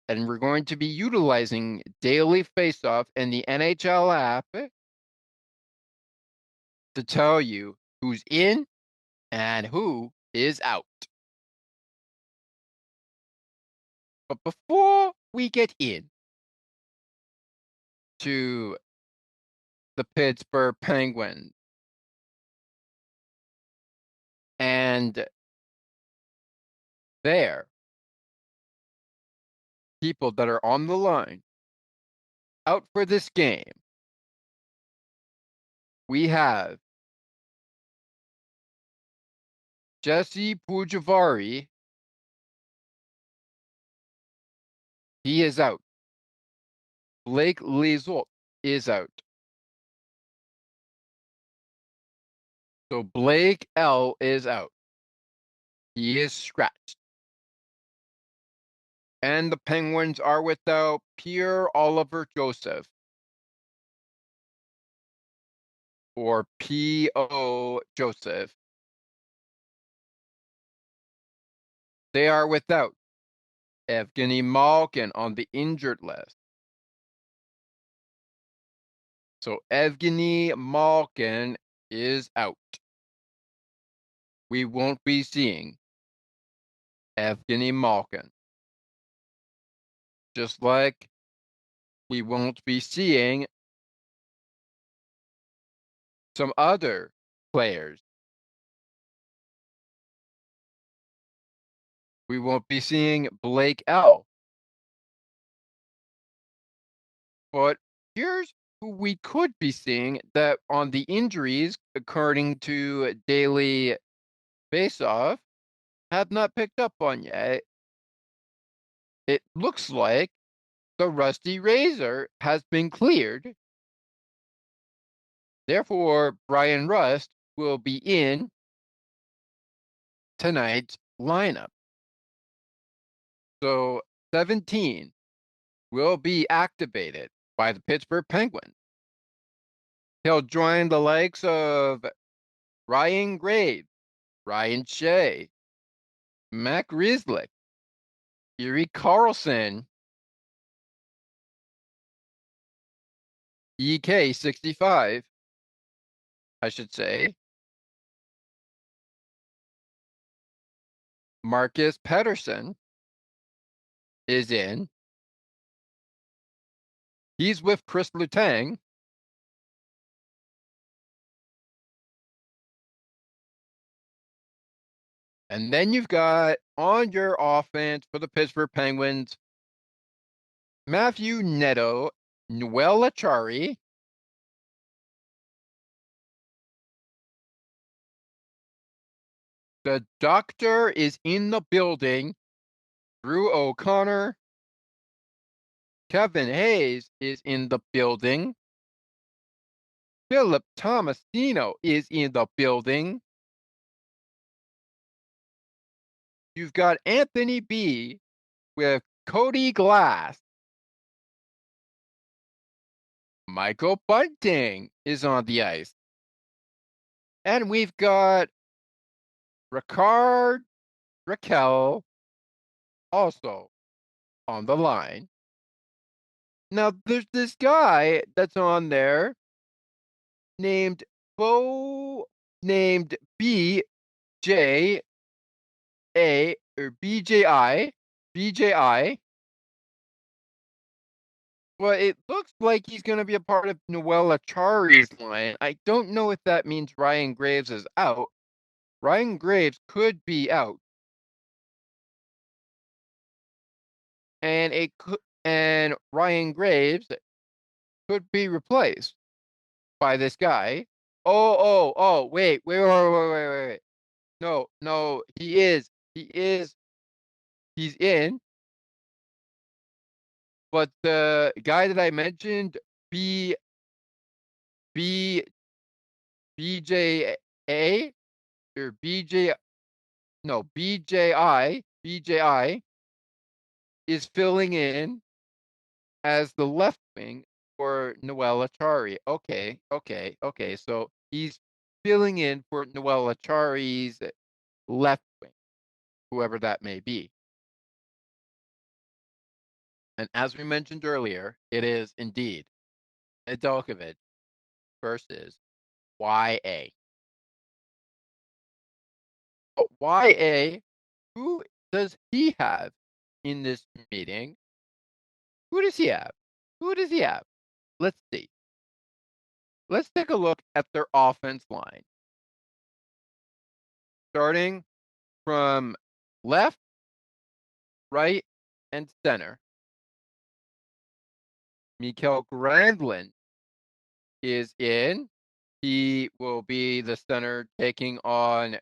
And we're going to be utilizing Daily Faceoff and the NHL app to tell you who's in and who is out. But before we get in to the Pittsburgh Penguins and their people that are on the line out for this game, we have Jesse Pujavari. He is out. Blake Lizotte is out. So Blake L is out. He is scratched. And the Penguins are without Pierre Oliver Joseph, or P.O. Joseph. They are without Evgeny Malkin on the injured list. So Evgeny Malkin is out. We won't be seeing Evgeny Malkin. Just like we won't be seeing some other players. We won't be seeing Blake L. But here's who we could be seeing that on the injuries, according to Daily Faceoff, have not picked up on yet. It looks like the Rusty Razor has been cleared. Therefore, Brian Rust will be in tonight's lineup. So 17 will be activated by the Pittsburgh Penguins. He'll join the likes of Ryan Graves, Ryan Shea, Mac Rizlik, Erie Carlson, EK65, I should say, Marcus Pettersson is in. He's with Chris Letang. And then you've got on your offense for the Pittsburgh Penguins, Matthew Neto, Noel Achari, the doctor is in the building, Drew O'Connor, Kevin Hayes is in the building, Philip Tomasino is in the building. You've got Anthony B with Cody Glass. Michael Bunting is on the ice. And we've got Ricard Raquel also on the line. Now, there's this guy that's on there named BJ or BJI. Well, it looks like he's going to be a part of Noel Achari's line. I don't know if that means Ryan Graves is out. Ryan Graves could be out. And Ryan Graves could be replaced by this guy. Wait. No, he's in. But the guy that I mentioned, BJA or BJI is filling in as the left wing for Noel Achari. Okay. So he's filling in for Noel Achari's left wing, whoever that may be. And as we mentioned earlier, it is indeed Nedeljkovic versus YA. But YA, who does he have in this meeting? Who does he have? Let's see. Let's take a look at their offense line. Starting from left, right, and center. Mikael Granlund is in. He will be the center taking on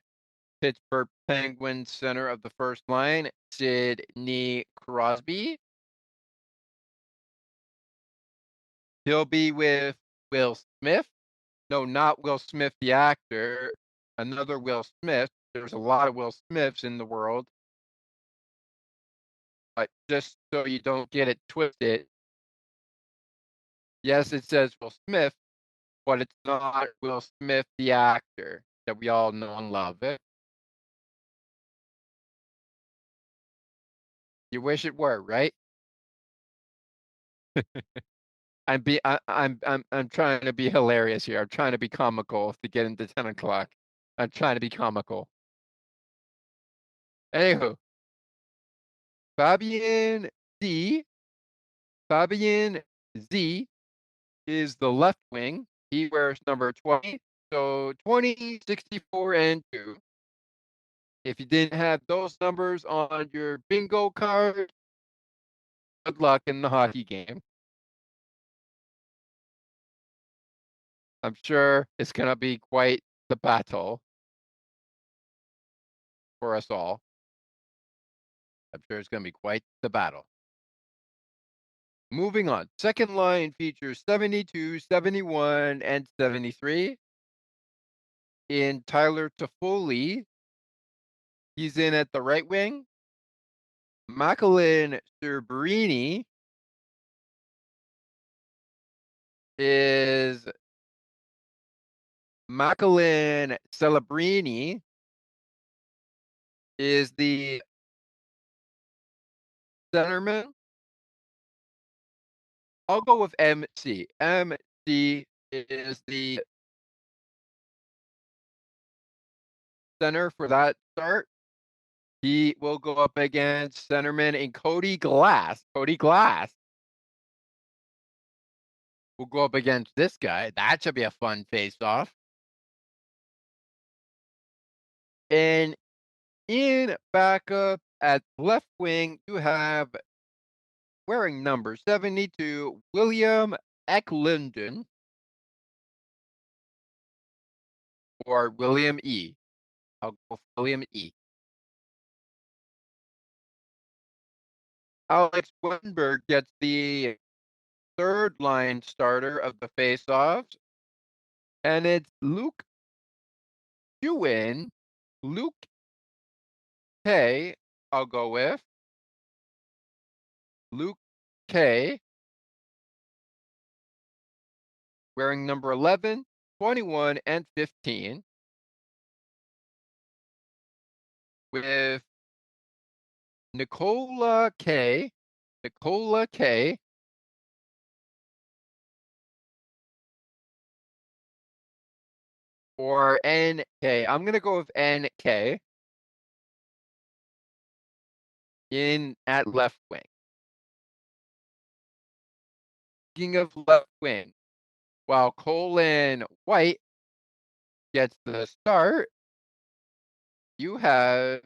Pittsburgh Penguins center of the first line, Sidney Crosby. He'll be with Will Smith. No, not Will Smith, the actor. Another Will Smith. There's a lot of Will Smiths in the world. But just so you don't get it twisted, yes, it says Will Smith, but it's not Will Smith, the actor that we all know and love. It. You wish it were, right? I'm trying to be hilarious here. I'm trying to be comical to get into 10 o'clock. I'm trying to be comical. Anywho, Fabian Z is the left wing. He wears number 20. So 20, 64, and 2. If you didn't have those numbers on your bingo card, good luck in the hockey game. I'm sure it's going to be quite the battle for us all. I'm sure it's going to be quite the battle. Moving on. Second line features 72, 71, and 73. In Tyler Toffoli, he's in at the right wing. Macalin Cerbrini is Macalin Celebrini is the centerman. I'll go with MC. MC is the center for that start. He will go up against centerman and Cody Glass. Cody Glass will go up against this guy. That should be a fun face-off. And in backup at left wing, you have wearing number 72, William Eklundon, or William E. I'll go with William E. Alex Wenberg gets the third line starter of the face-offs. And it's Luke Ewan, Luke K. I'll go with Luke K. wearing number 11, 21, and 15 with Nicola K. Or NK. I'm going to go with NK in at left wing. Speaking of left wing, while Colin White gets the start, you have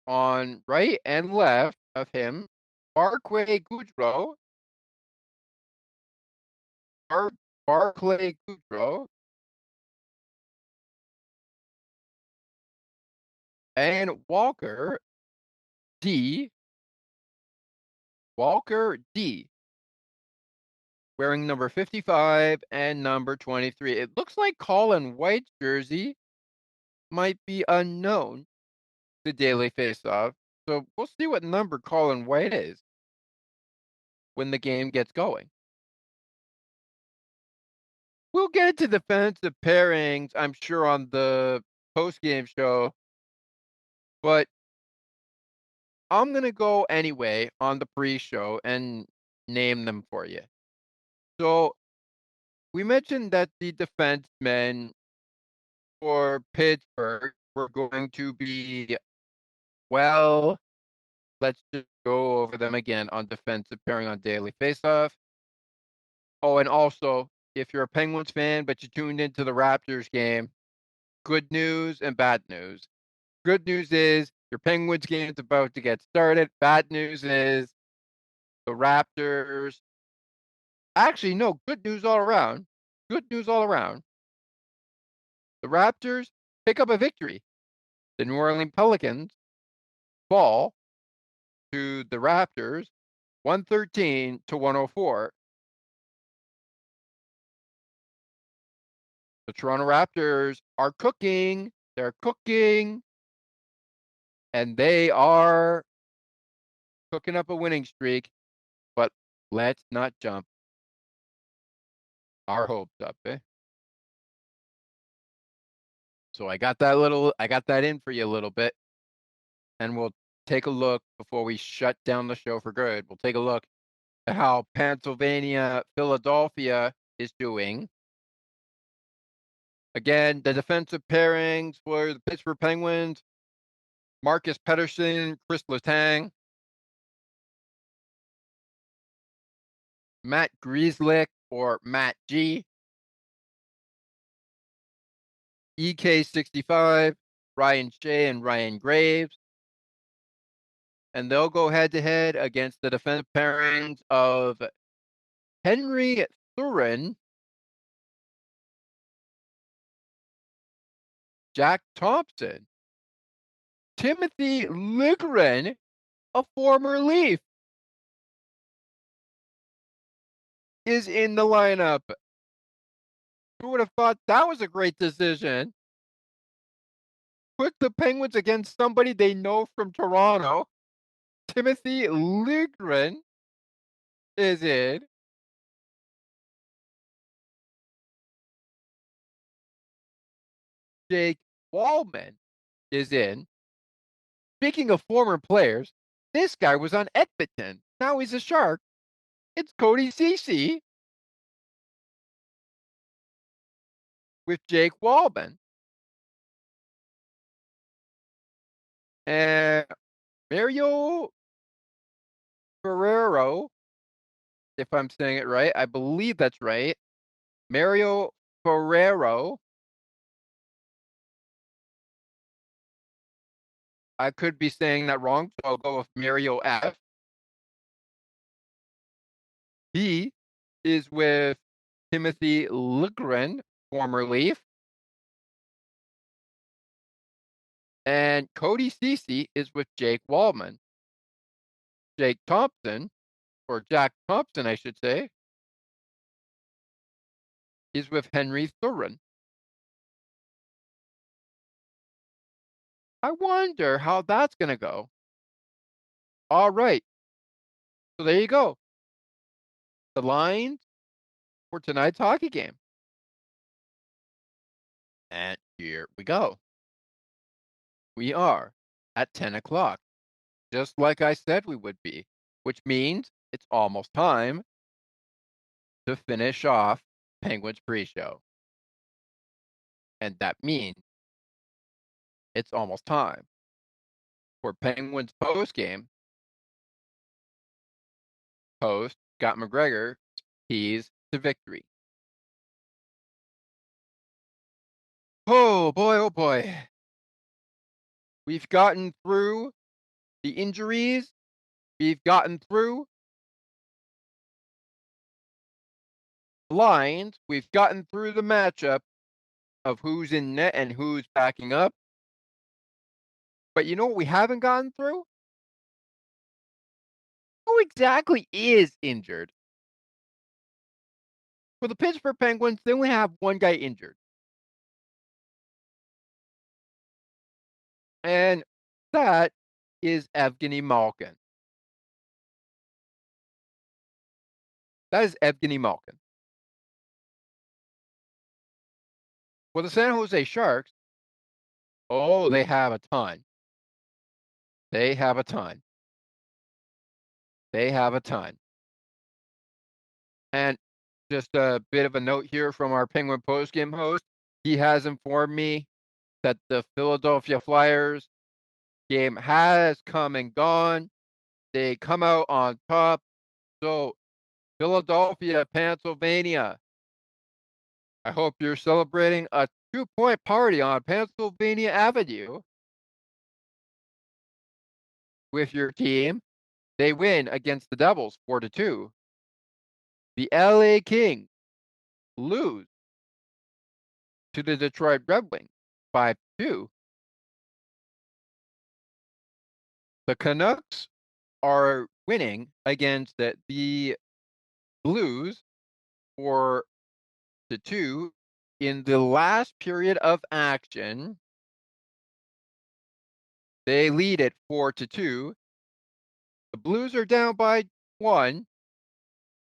on right and left of him Barclay Goodrow, Barclay Goodrow, and D. Walker D. wearing number 55 and number 23. It looks like Colin White's jersey might be unknown to Daily Faceoff. So we'll see what number Colin White is when the game gets going. We'll get into defensive pairings, I'm sure, on the post-game show. But I'm going to go anyway on the pre-show and name them for you. So we mentioned that the defensemen for Pittsburgh were going to be, well, let's just go over them again on defensive pairing on Daily Faceoff. Oh, and also, if you're a Penguins fan, but you tuned into the Raptors game, good news and bad news. Good news is your Penguins game is about to get started. Bad news is the Raptors. Actually, no, good news all around. Good news all around. The Raptors pick up a victory. The New Orleans Pelicans fall to the Raptors 113 to 104. The Toronto Raptors are cooking. They're cooking. And they are cooking up a winning streak. But let's not jump our hopes up, eh? So I got that in for you a little bit. And we'll take a look before we shut down the show for good. We'll take a look at how Pennsylvania, Philadelphia is doing. Again, the defensive pairings for the Pittsburgh Penguins, Marcus Pettersson, Chris Letang, Matt Grieslick or Matt G, EK65, Ryan Shea and Ryan Graves. And they'll go head-to-head against the defensive pairings of Henry Thurin, Jack Thompson, Timothy Liljegren, a former Leaf, is in the lineup. Who would have thought that was a great decision? Put the Penguins against somebody they know from Toronto. Timothy Liljegren is in. Jake Wallman is in. Speaking of former players, this guy was on Edmonton. Now he's a Shark. It's Cody Ceci with Jake Wallman. And Mario Ferrero, if I'm saying it right, I believe that's right. Mario Ferrero. I could be saying that wrong, so I'll go with Mario F. He is with Timothy Liljegren, former Leaf. And Cody Ceci is with Jake Wallman. Jake Thompson, or Jack Thompson, I should say, is with Henry Thurin. I wonder how that's going to go. All right. So there you go. The lines for tonight's hockey game. And here we go. We are at 10 o'clock, just like I said we would be, which means it's almost time to finish off Penguins pre-show. And that means it's almost time for Penguins post-game. Host Scott McGregor keys to victory. Oh boy, oh boy. We've gotten through the injuries. We've gotten through lines. We've gotten through the matchup of who's in net and who's backing up. But you know what we haven't gotten through? Who exactly is injured? For the Pittsburgh Penguins, they only have one guy injured. And that is Evgeny Malkin. That is Evgeny Malkin. For the San Jose Sharks, oh, they have a ton. They have a ton. They have a ton. And just a bit of a note here from our Penguin postgame host. He has informed me that the Philadelphia Flyers game has come and gone. They come out on top. So, Philadelphia, Pennsylvania, I hope you're celebrating a 2-point party on Pennsylvania Avenue with your team. They win against the Devils 4-2. The LA Kings lose to the Detroit Red Wings 5-2. The Canucks are winning against the Blues 4-2 in the last period of action. They lead it 4-2. The Blues are down by 1,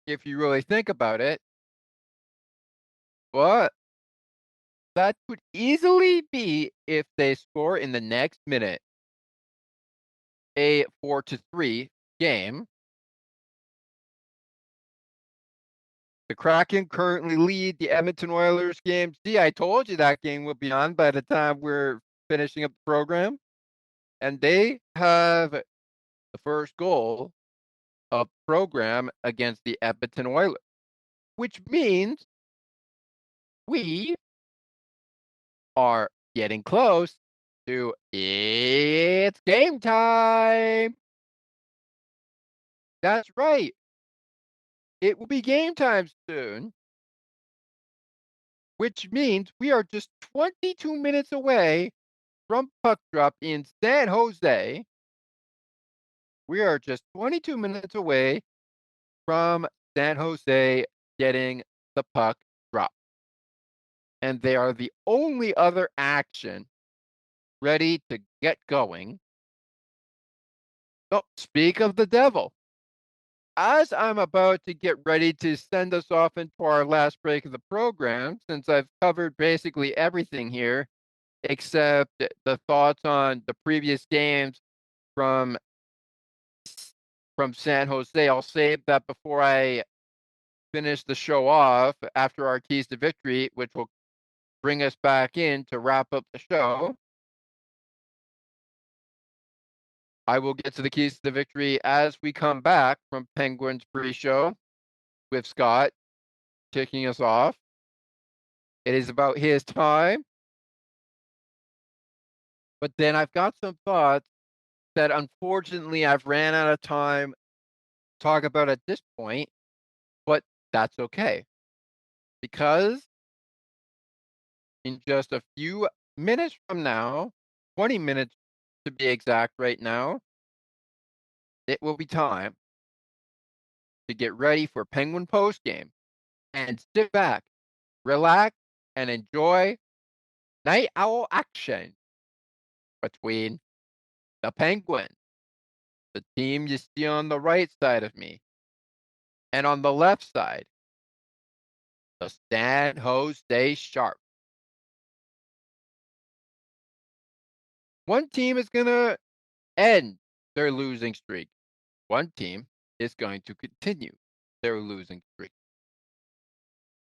if you really think about it. But that could easily be if they score in the next minute. A 4-3 game. The Kraken currently lead the Edmonton Oilers game. See, I told you that game would be on by the time we're finishing up the program. And they have the first goal of the program against the Edmonton Oilers, which means we are getting close to it's game time. That's right. It will be game time soon, which means we are just 22 minutes away from puck drop in San Jose. We are just 22 minutes away from San Jose getting the puck drop. And they are the only other action ready to get going. Oh, speak of the devil. As I'm about to get ready to send us off into our last break of the program, since I've covered basically everything here, except the thoughts on the previous games from San Jose, I'll save that before I finish the show off after our keys to victory, which will bring us back in to wrap up the show. I will get to the keys to the victory as we come back from Penguins pre-show with Scott kicking us off. It is about his time. But then I've got some thoughts that unfortunately I've ran out of time to talk about at this point, but that's okay. Because in just a few minutes from now, 20 minutes to be exact right now, it will be time to get ready for Penguin postgame and sit back, relax, and enjoy Night Owl action. between the Penguins, the team you see on the right side of me, and on the left side, the San Jose Sharks. One team is going to end their losing streak. One team is going to continue their losing streak.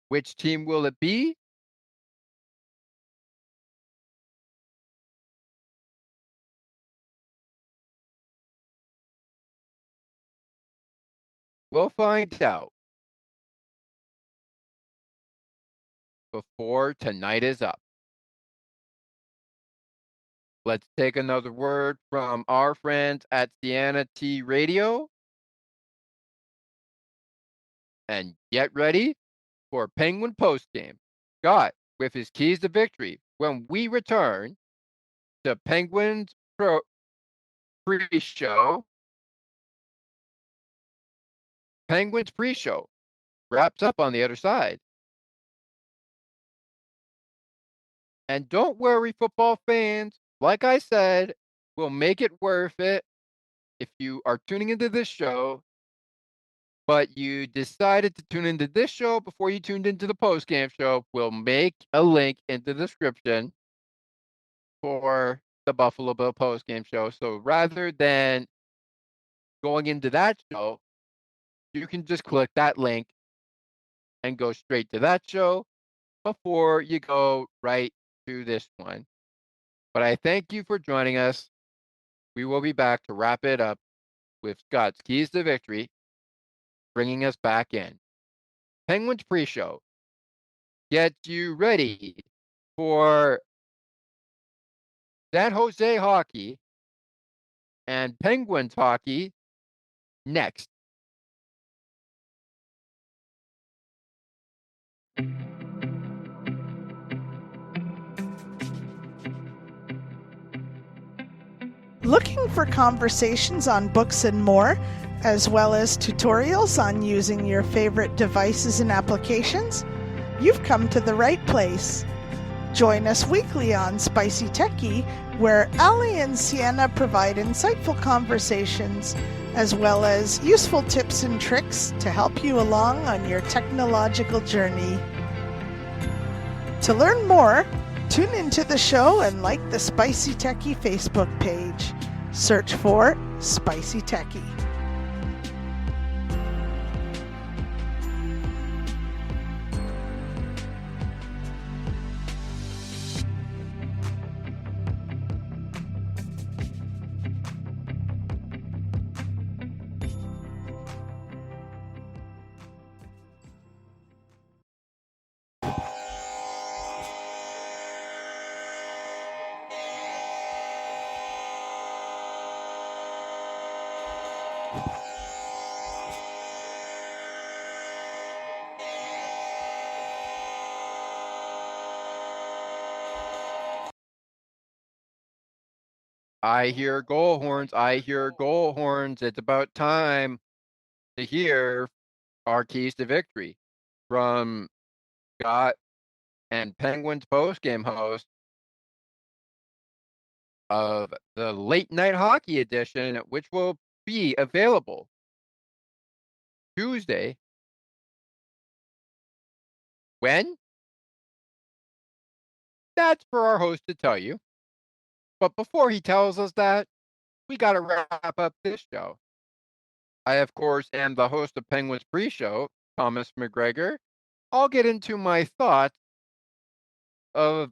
Which team will it be? We'll find out before tonight is up. Let's take another word from our friends at Sienna T Radio and get ready for Penguin postgame. Scott with his keys to victory when we return to Penguins pre-show. Penguins pre-show wraps up on the other side. And don't worry, football fans. Like I said, we'll make it worth it if you are tuning into this show, but you decided to tune into this show before you tuned into the postgame show. We'll make a link in the description for the Buffalo Bill postgame show. So rather than going into that show, you can just click that link and go straight to that show before you go right to this one. But I thank you for joining us. We will be back to wrap it up with Scott's keys to victory, bringing us back in. Penguins pre-show. Get you ready for San Jose hockey and Penguins hockey next. Looking for conversations on books and more, as well as tutorials on using your favorite devices and applications? You've come to the right place. Join us weekly on Spicy Techie, where Ali and Sienna provide insightful conversations, as well as useful tips and tricks to help you along on your technological journey. To learn more, tune into the show and like the Spicy Techie Facebook page. Search for Spicy Techie. I hear goal horns. I hear goal horns. It's about time to hear our keys to victory from Scott and Penguins postgame host of the late night hockey edition, which will be available Tuesday. When? That's for our host to tell you. But before he tells us that, we got to wrap up this show. I, of course, am the host of Penguins pre-show, Thomas McGregor. I'll get into my thoughts of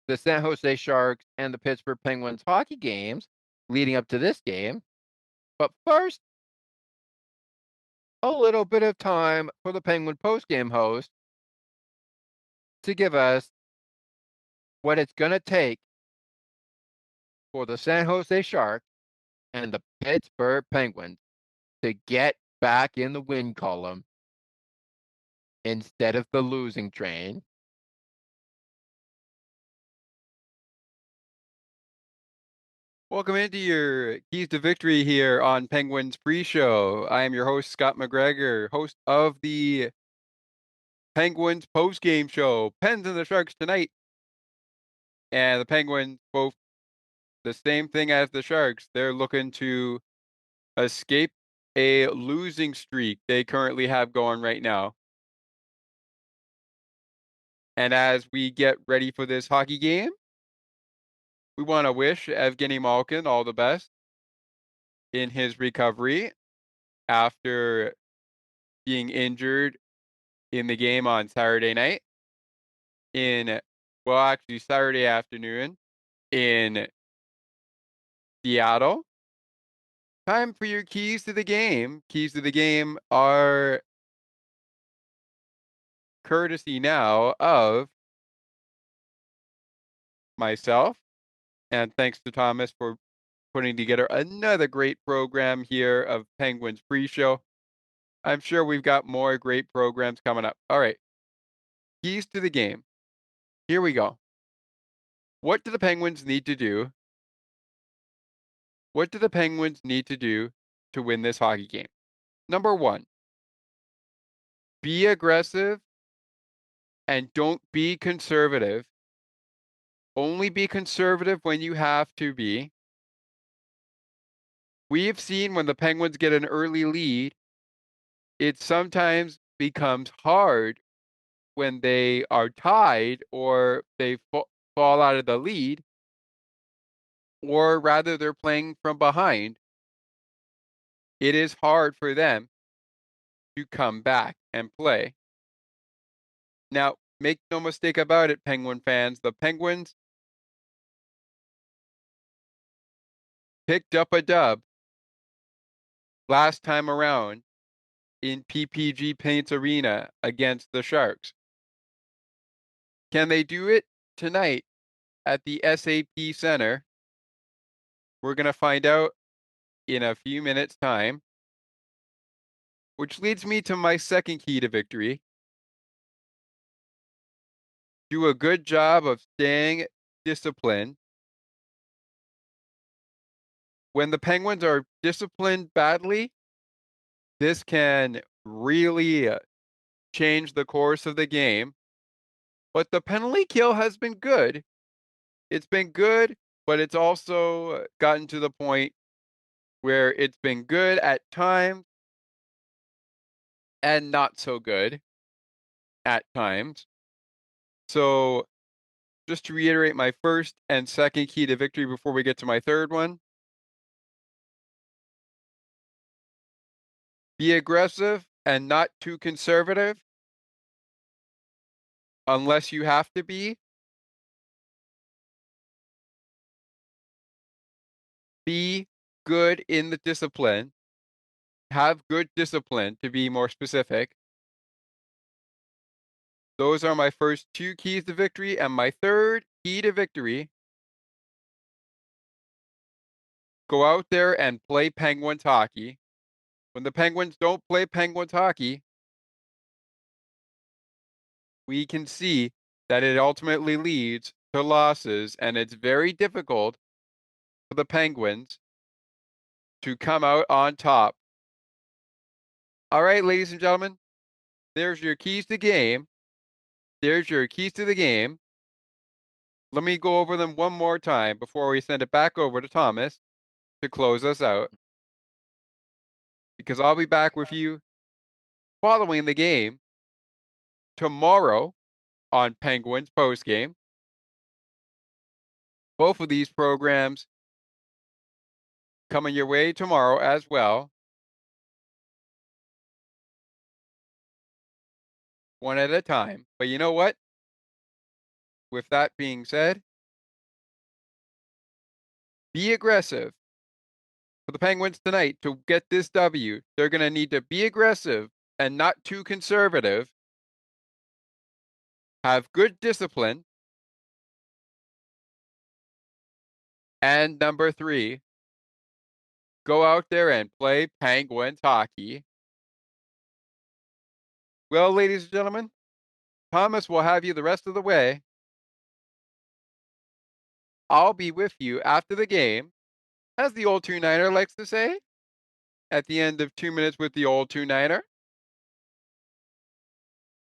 the San Jose Sharks and the Pittsburgh Penguins hockey games leading up to this game. But first, a little bit of time for the Penguin postgame host to give us what it's going to take for the San Jose Sharks and the Pittsburgh Penguins to get back in the win column instead of the losing train. Welcome into your Keys to Victory here on Penguins Pre-Show. I am your host, Scott McGregor, host of the Penguins post-game show, Pens and the Sharks tonight. And the Penguins both the same thing as the Sharks. They're looking to escape a losing streak they currently have going right now. And as we get ready for this hockey game, we want to wish Evgeny Malkin all the best in his recovery after being injured in the game on Saturday night actually Saturday afternoon in Seattle. Time for your keys to the game. Keys to the game are courtesy now of myself, and thanks to Thomas for putting together another great program here of Penguins pre-show. I'm sure we've got more great programs coming up. All right. Keys to the game. Here we go. What do the Penguins need to do? What do the Penguins need to do to win this hockey game? Number 1, be aggressive and don't be conservative. Only be conservative when you have to be. We've seen when the Penguins get an early lead, it sometimes becomes hard when they are tied or they fall out of the lead, or rather they're playing from behind. It is hard for them to come back and play. Now, make no mistake about it, Penguin fans. The Penguins picked up a dub last time around in PPG Paints Arena against the Sharks. Can they do it tonight at the SAP Center? We're going to find out in a few minutes' time, which leads me to my second key to victory. Do a good job of staying disciplined. When the Penguins are disciplined badly, this can really change the course of the game. But the penalty kill has been good. It's been good, but it's also gotten to the point where it's been good at times and not so good at times. So, just to reiterate my first and second key to victory before we get to my third one, be aggressive and not too conservative unless you have to be. Be good in the discipline. Have good discipline, to be more specific. Those are my first two keys to victory. And my third key to victory, go out there and play Penguins hockey. When the Penguins don't play Penguins hockey, we can see that it ultimately leads to losses, and it's very difficult for the Penguins to come out on top. All right, ladies and gentlemen, there's your keys to game. There's your keys to the game. Let me go over them one more time before we send it back over to Thomas to close us out, because I'll be back with you following the game tomorrow on Penguins postgame. Both of these programs coming your way tomorrow as well. One at a time. But you know what? With that being said, be aggressive. For the Penguins tonight to get this W, they're going to need to be aggressive and not too conservative. Have good discipline. And number 3, go out there and play Penguins hockey. Well, ladies and gentlemen, Thomas will have you the rest of the way. I'll be with you after the game, as the old 2-Niner likes to say, at the end of 2 minutes with the old 2-Niner.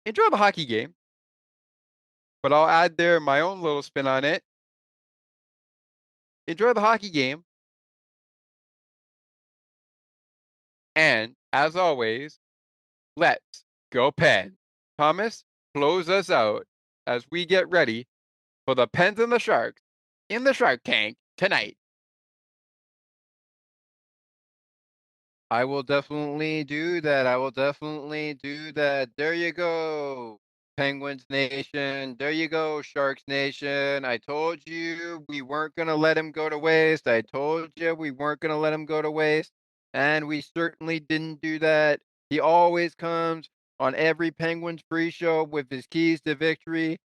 Enjoy the hockey game, but I'll add there my own little spin on it. enjoy the hockey game. And as always, let's go Pen. Thomas, close us out as we get ready for the Pens and the Sharks in the Shark Tank tonight. I will definitely do that. I will definitely do that. There you go, Penguins Nation. There you go, Sharks Nation. I told you we weren't going to let him go to waste. I told you we weren't going to let him go to waste. And we certainly didn't do that. He always comes on every Penguins free show with his keys to victory,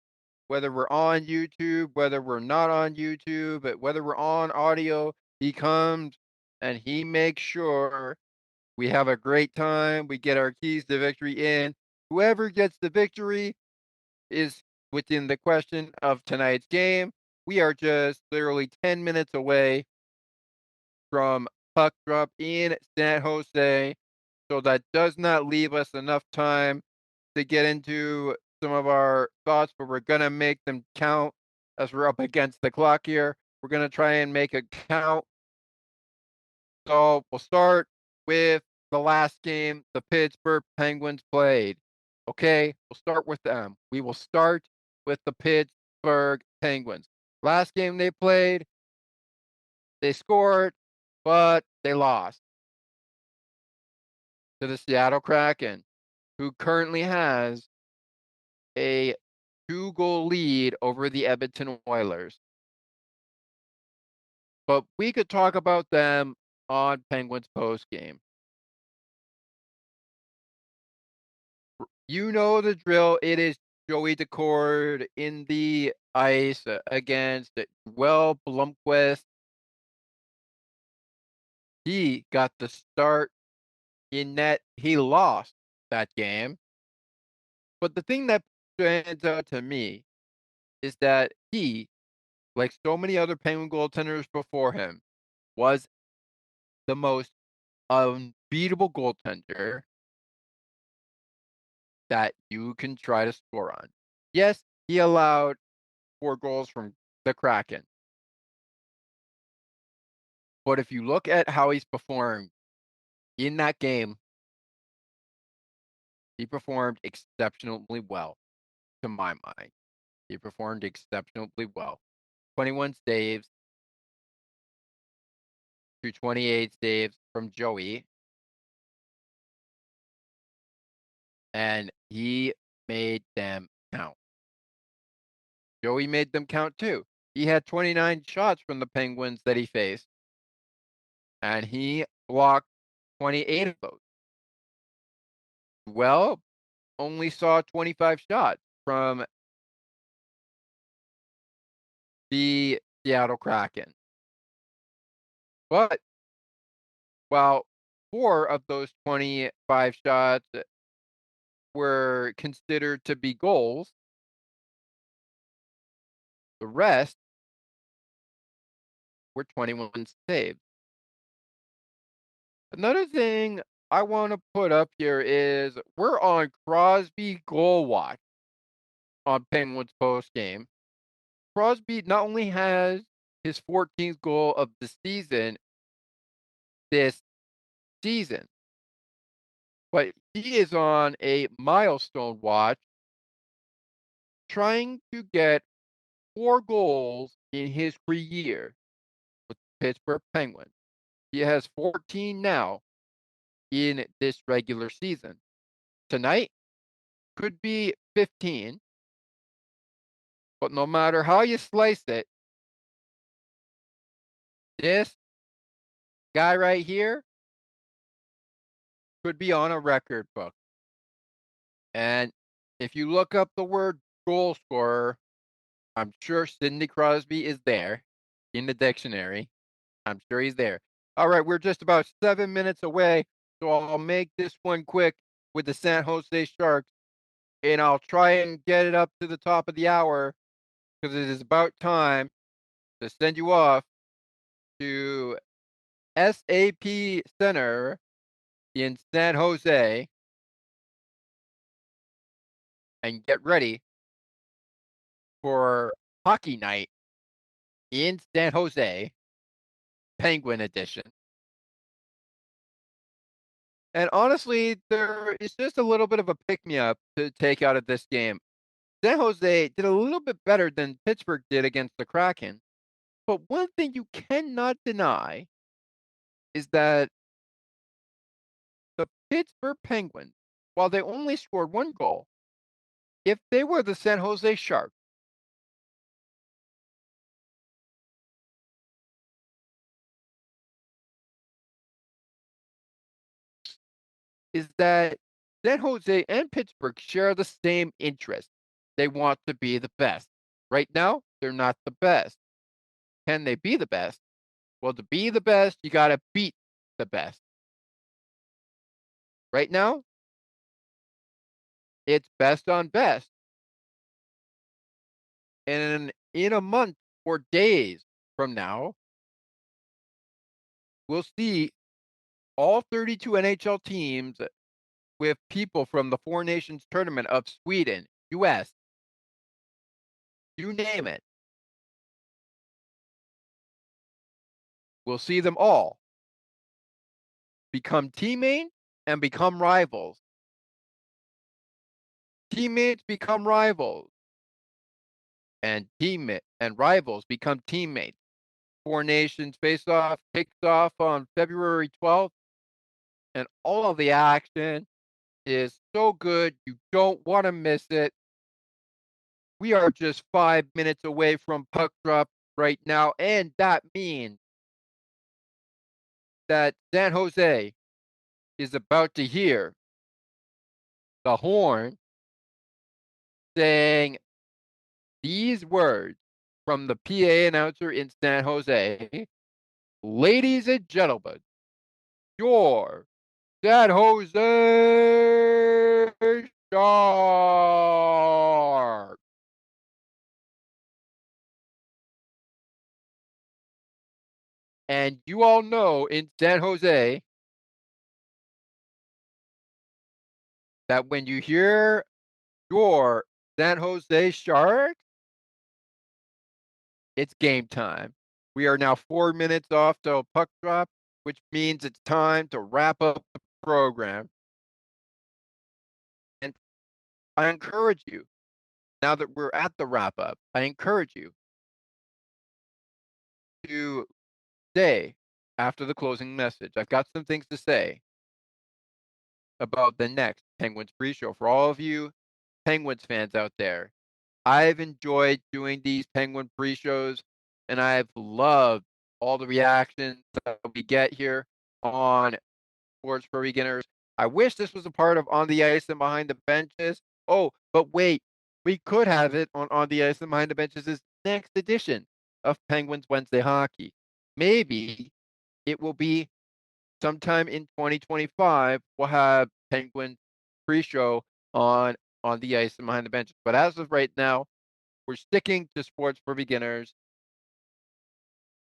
whether we're on YouTube, whether we're not on YouTube, but whether we're on audio, he comes and he makes sure we have a great time. We get our keys to victory in. Whoever gets the victory is within the question of tonight's game. We are just literally 10 minutes away from puck drop in San Jose. So that does not leave us enough time to get into some of our thoughts, but we're going to make them count as we're up against the clock here. We're going to try and make it count. So we'll start with the last game the Pittsburgh Penguins played. Okay, we'll start with them. We will start with the Pittsburgh Penguins. Last game they played, they scored, but they lost to the Seattle Kraken, who currently has a 2-goal lead over the Edmonton Oilers. But we could talk about them on Penguins post game. You know the drill. It is Joey Decord in the ice against Will Blomqvist. He got the start in net. He lost that game. But the thing that stands out to me is that he, like so many other Penguin goaltenders before him, was the most unbeatable goaltender that you can try to score on. Yes, he allowed 4 goals from the Kraken. But if you look at how he's performed in that game, he performed exceptionally well, to my mind. He performed exceptionally well. 21 saves to 28 saves from Joey. And he made them count. Joey made them count too. He had 29 shots from the Penguins that he faced, and he blocked 28 of those. Well, only saw 25 shots from the Seattle Kraken. But while 4 of those 25 shots were considered to be goals, the rest were 21 saves. Another thing I want to put up here is we're on Crosby goal watch on Penguins post game. Crosby not only has his 14th goal of the season this season, but he is on a milestone watch trying to get 4 goals in his career with the Pittsburgh Penguins. He has 14 now in this regular season. Tonight could be 15, but no matter how you slice it, this guy right here could be on a record book. And if you look up the word goal scorer, I'm sure Sidney Crosby is there in the dictionary. I'm sure he's there. All right, we're just about 7 minutes away, so I'll make this one quick with the San Jose Sharks, and I'll try and get it up to the top of the hour because it is about time to send you off to SAP Center in San Jose and get ready for hockey night in San Jose Penguin edition. And honestly, there is just a little bit of a pick-me-up to take out of this game. San Jose did a little bit better than Pittsburgh did against the Kraken. But one thing you cannot deny is that the Pittsburgh Penguins, while they only scored one goal, if they were the San Jose Sharks, is that San Jose and Pittsburgh share the same interest. They want to be the best. Right now, they're not the best. Can they be the best? Well, to be the best, you got to beat the best. Right now, it's best on best. And in a month or days from now, we'll see all 32 NHL teams with people from the Four Nations tournament of Sweden, US, you name it. We'll see them all become teammates and become rivals. Teammates become rivals. And rivals become teammates. Four Nations face-off kicks off on February 12th. And all of the action is so good, you don't want to miss it. We are just 5 minutes away from puck drop right now, and that means that San Jose is about to hear the horn saying these words from the PA announcer in San Jose. Ladies and gentlemen, your San Jose Sharks. And you all know in San Jose that when you hear your San Jose Sharks, it's game time. We are now 4 minutes off till puck drop, which means it's time to wrap up the program. And I encourage you, now that we're at the wrap up, I encourage you to stay after the closing message. I've got some things to say about the next Penguins pre-show for all of you Penguins fans out there. I've enjoyed doing these Penguin pre-shows, and I've loved all the reactions that we get here on Sports for Beginners. I wish this was a part of On the Ice and Behind the Benches. Oh, but wait, we could have it on the Ice and Behind the Benches' next edition of Penguins Wednesday Hockey. Maybe it will be sometime in 2025. We'll have Penguin pre-show on the Ice and Behind the Benches. But as of right now, we're sticking to Sports for Beginners.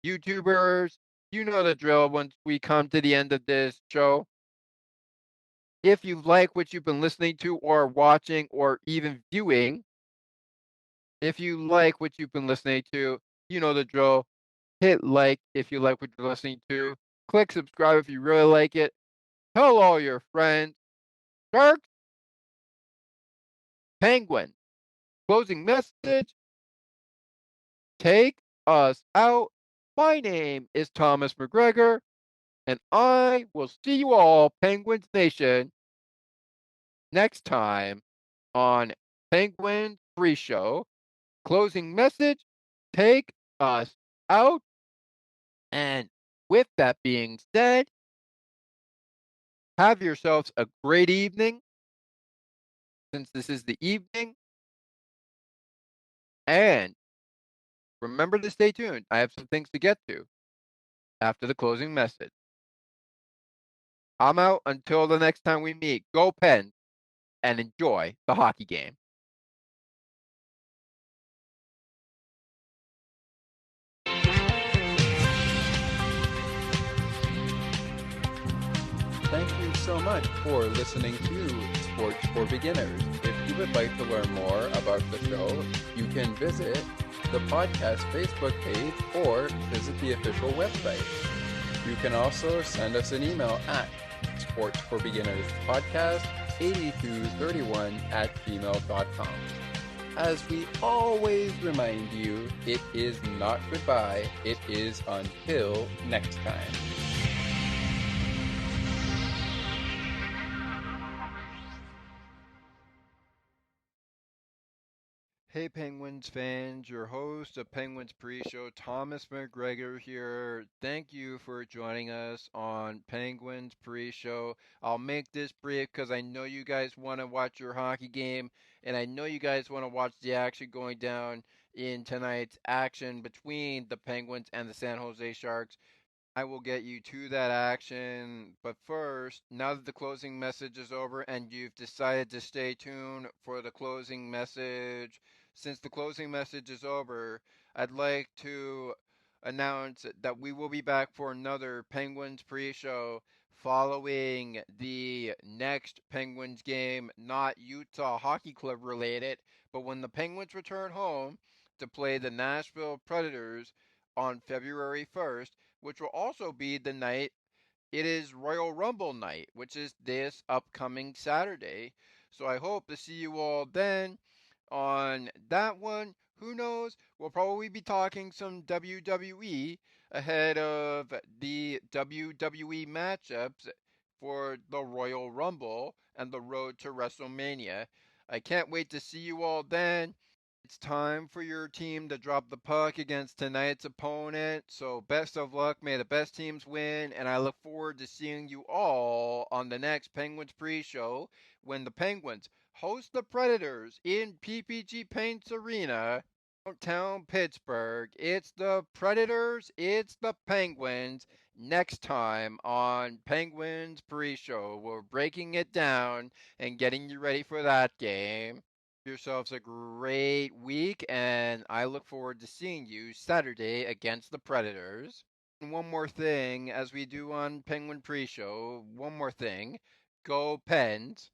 YouTubers, you know the drill once we come to the end of this show. If you like what you've been listening to or watching or even viewing, if you like what you've been listening to, you know the drill. Hit like if you like what you're listening to. Click subscribe if you really like it. Tell all your friends. Sharks, Penguin. Closing message. Take us out. My name is Thomas McGregor, and I will see you all, Penguins Nation, next time on Penguin Pre-Show. Closing message. Take us out. And with that being said, have yourselves a great evening, since this is the evening. And remember to stay tuned. I have some things to get to after the closing message. I'm out until the next time we meet. Go Pens and enjoy the hockey game. Thank you so much for listening to Sports for Beginners. If you would like to learn more about the show, you can visit the podcast Facebook page or visit the official website. You can also send us an email at sportsforbeginnerspodcast8231@gmail.com. As we always remind you, it is not goodbye, it is until next time. Hey Penguins fans, your host of Penguins Pre-Show, Thomas McGregor here. Thank you for joining us on Penguins Pre-Show. I'll make this brief because I know you guys want to watch your hockey game, and I know you guys want to watch the action going down in tonight's action between the Penguins and the San Jose Sharks. I will get you to that action. But first, now that the closing message is over and you've decided to stay tuned for the closing message, since the closing message is over, I'd like to announce that we will be back for another Penguins pre-show following the next Penguins game, not Utah Hockey Club related, but when the Penguins return home to play the Nashville Predators on February 1st, which will also be the night it is Royal Rumble night, which is this upcoming Saturday. So I hope to see you all then on that one. Who knows? We'll probably be talking some WWE ahead of the WWE matchups for the Royal Rumble and the road to WrestleMania. I can't wait to see you all then. It's time for your team to drop the puck against tonight's opponent. So best of luck. May the best teams win. And I look forward to seeing you all on the next Penguins pre-show when the Penguins host the Predators in PPG Paints Arena, downtown Pittsburgh. It's the Predators. It's the Penguins. Next time on Penguins pre-show, we're breaking it down and getting you ready for that game. Yourselves a great week, and I look forward to seeing you Saturday against the Predators. And one more thing, as we do on Penguin Pre-Show, one more thing. Go Pens.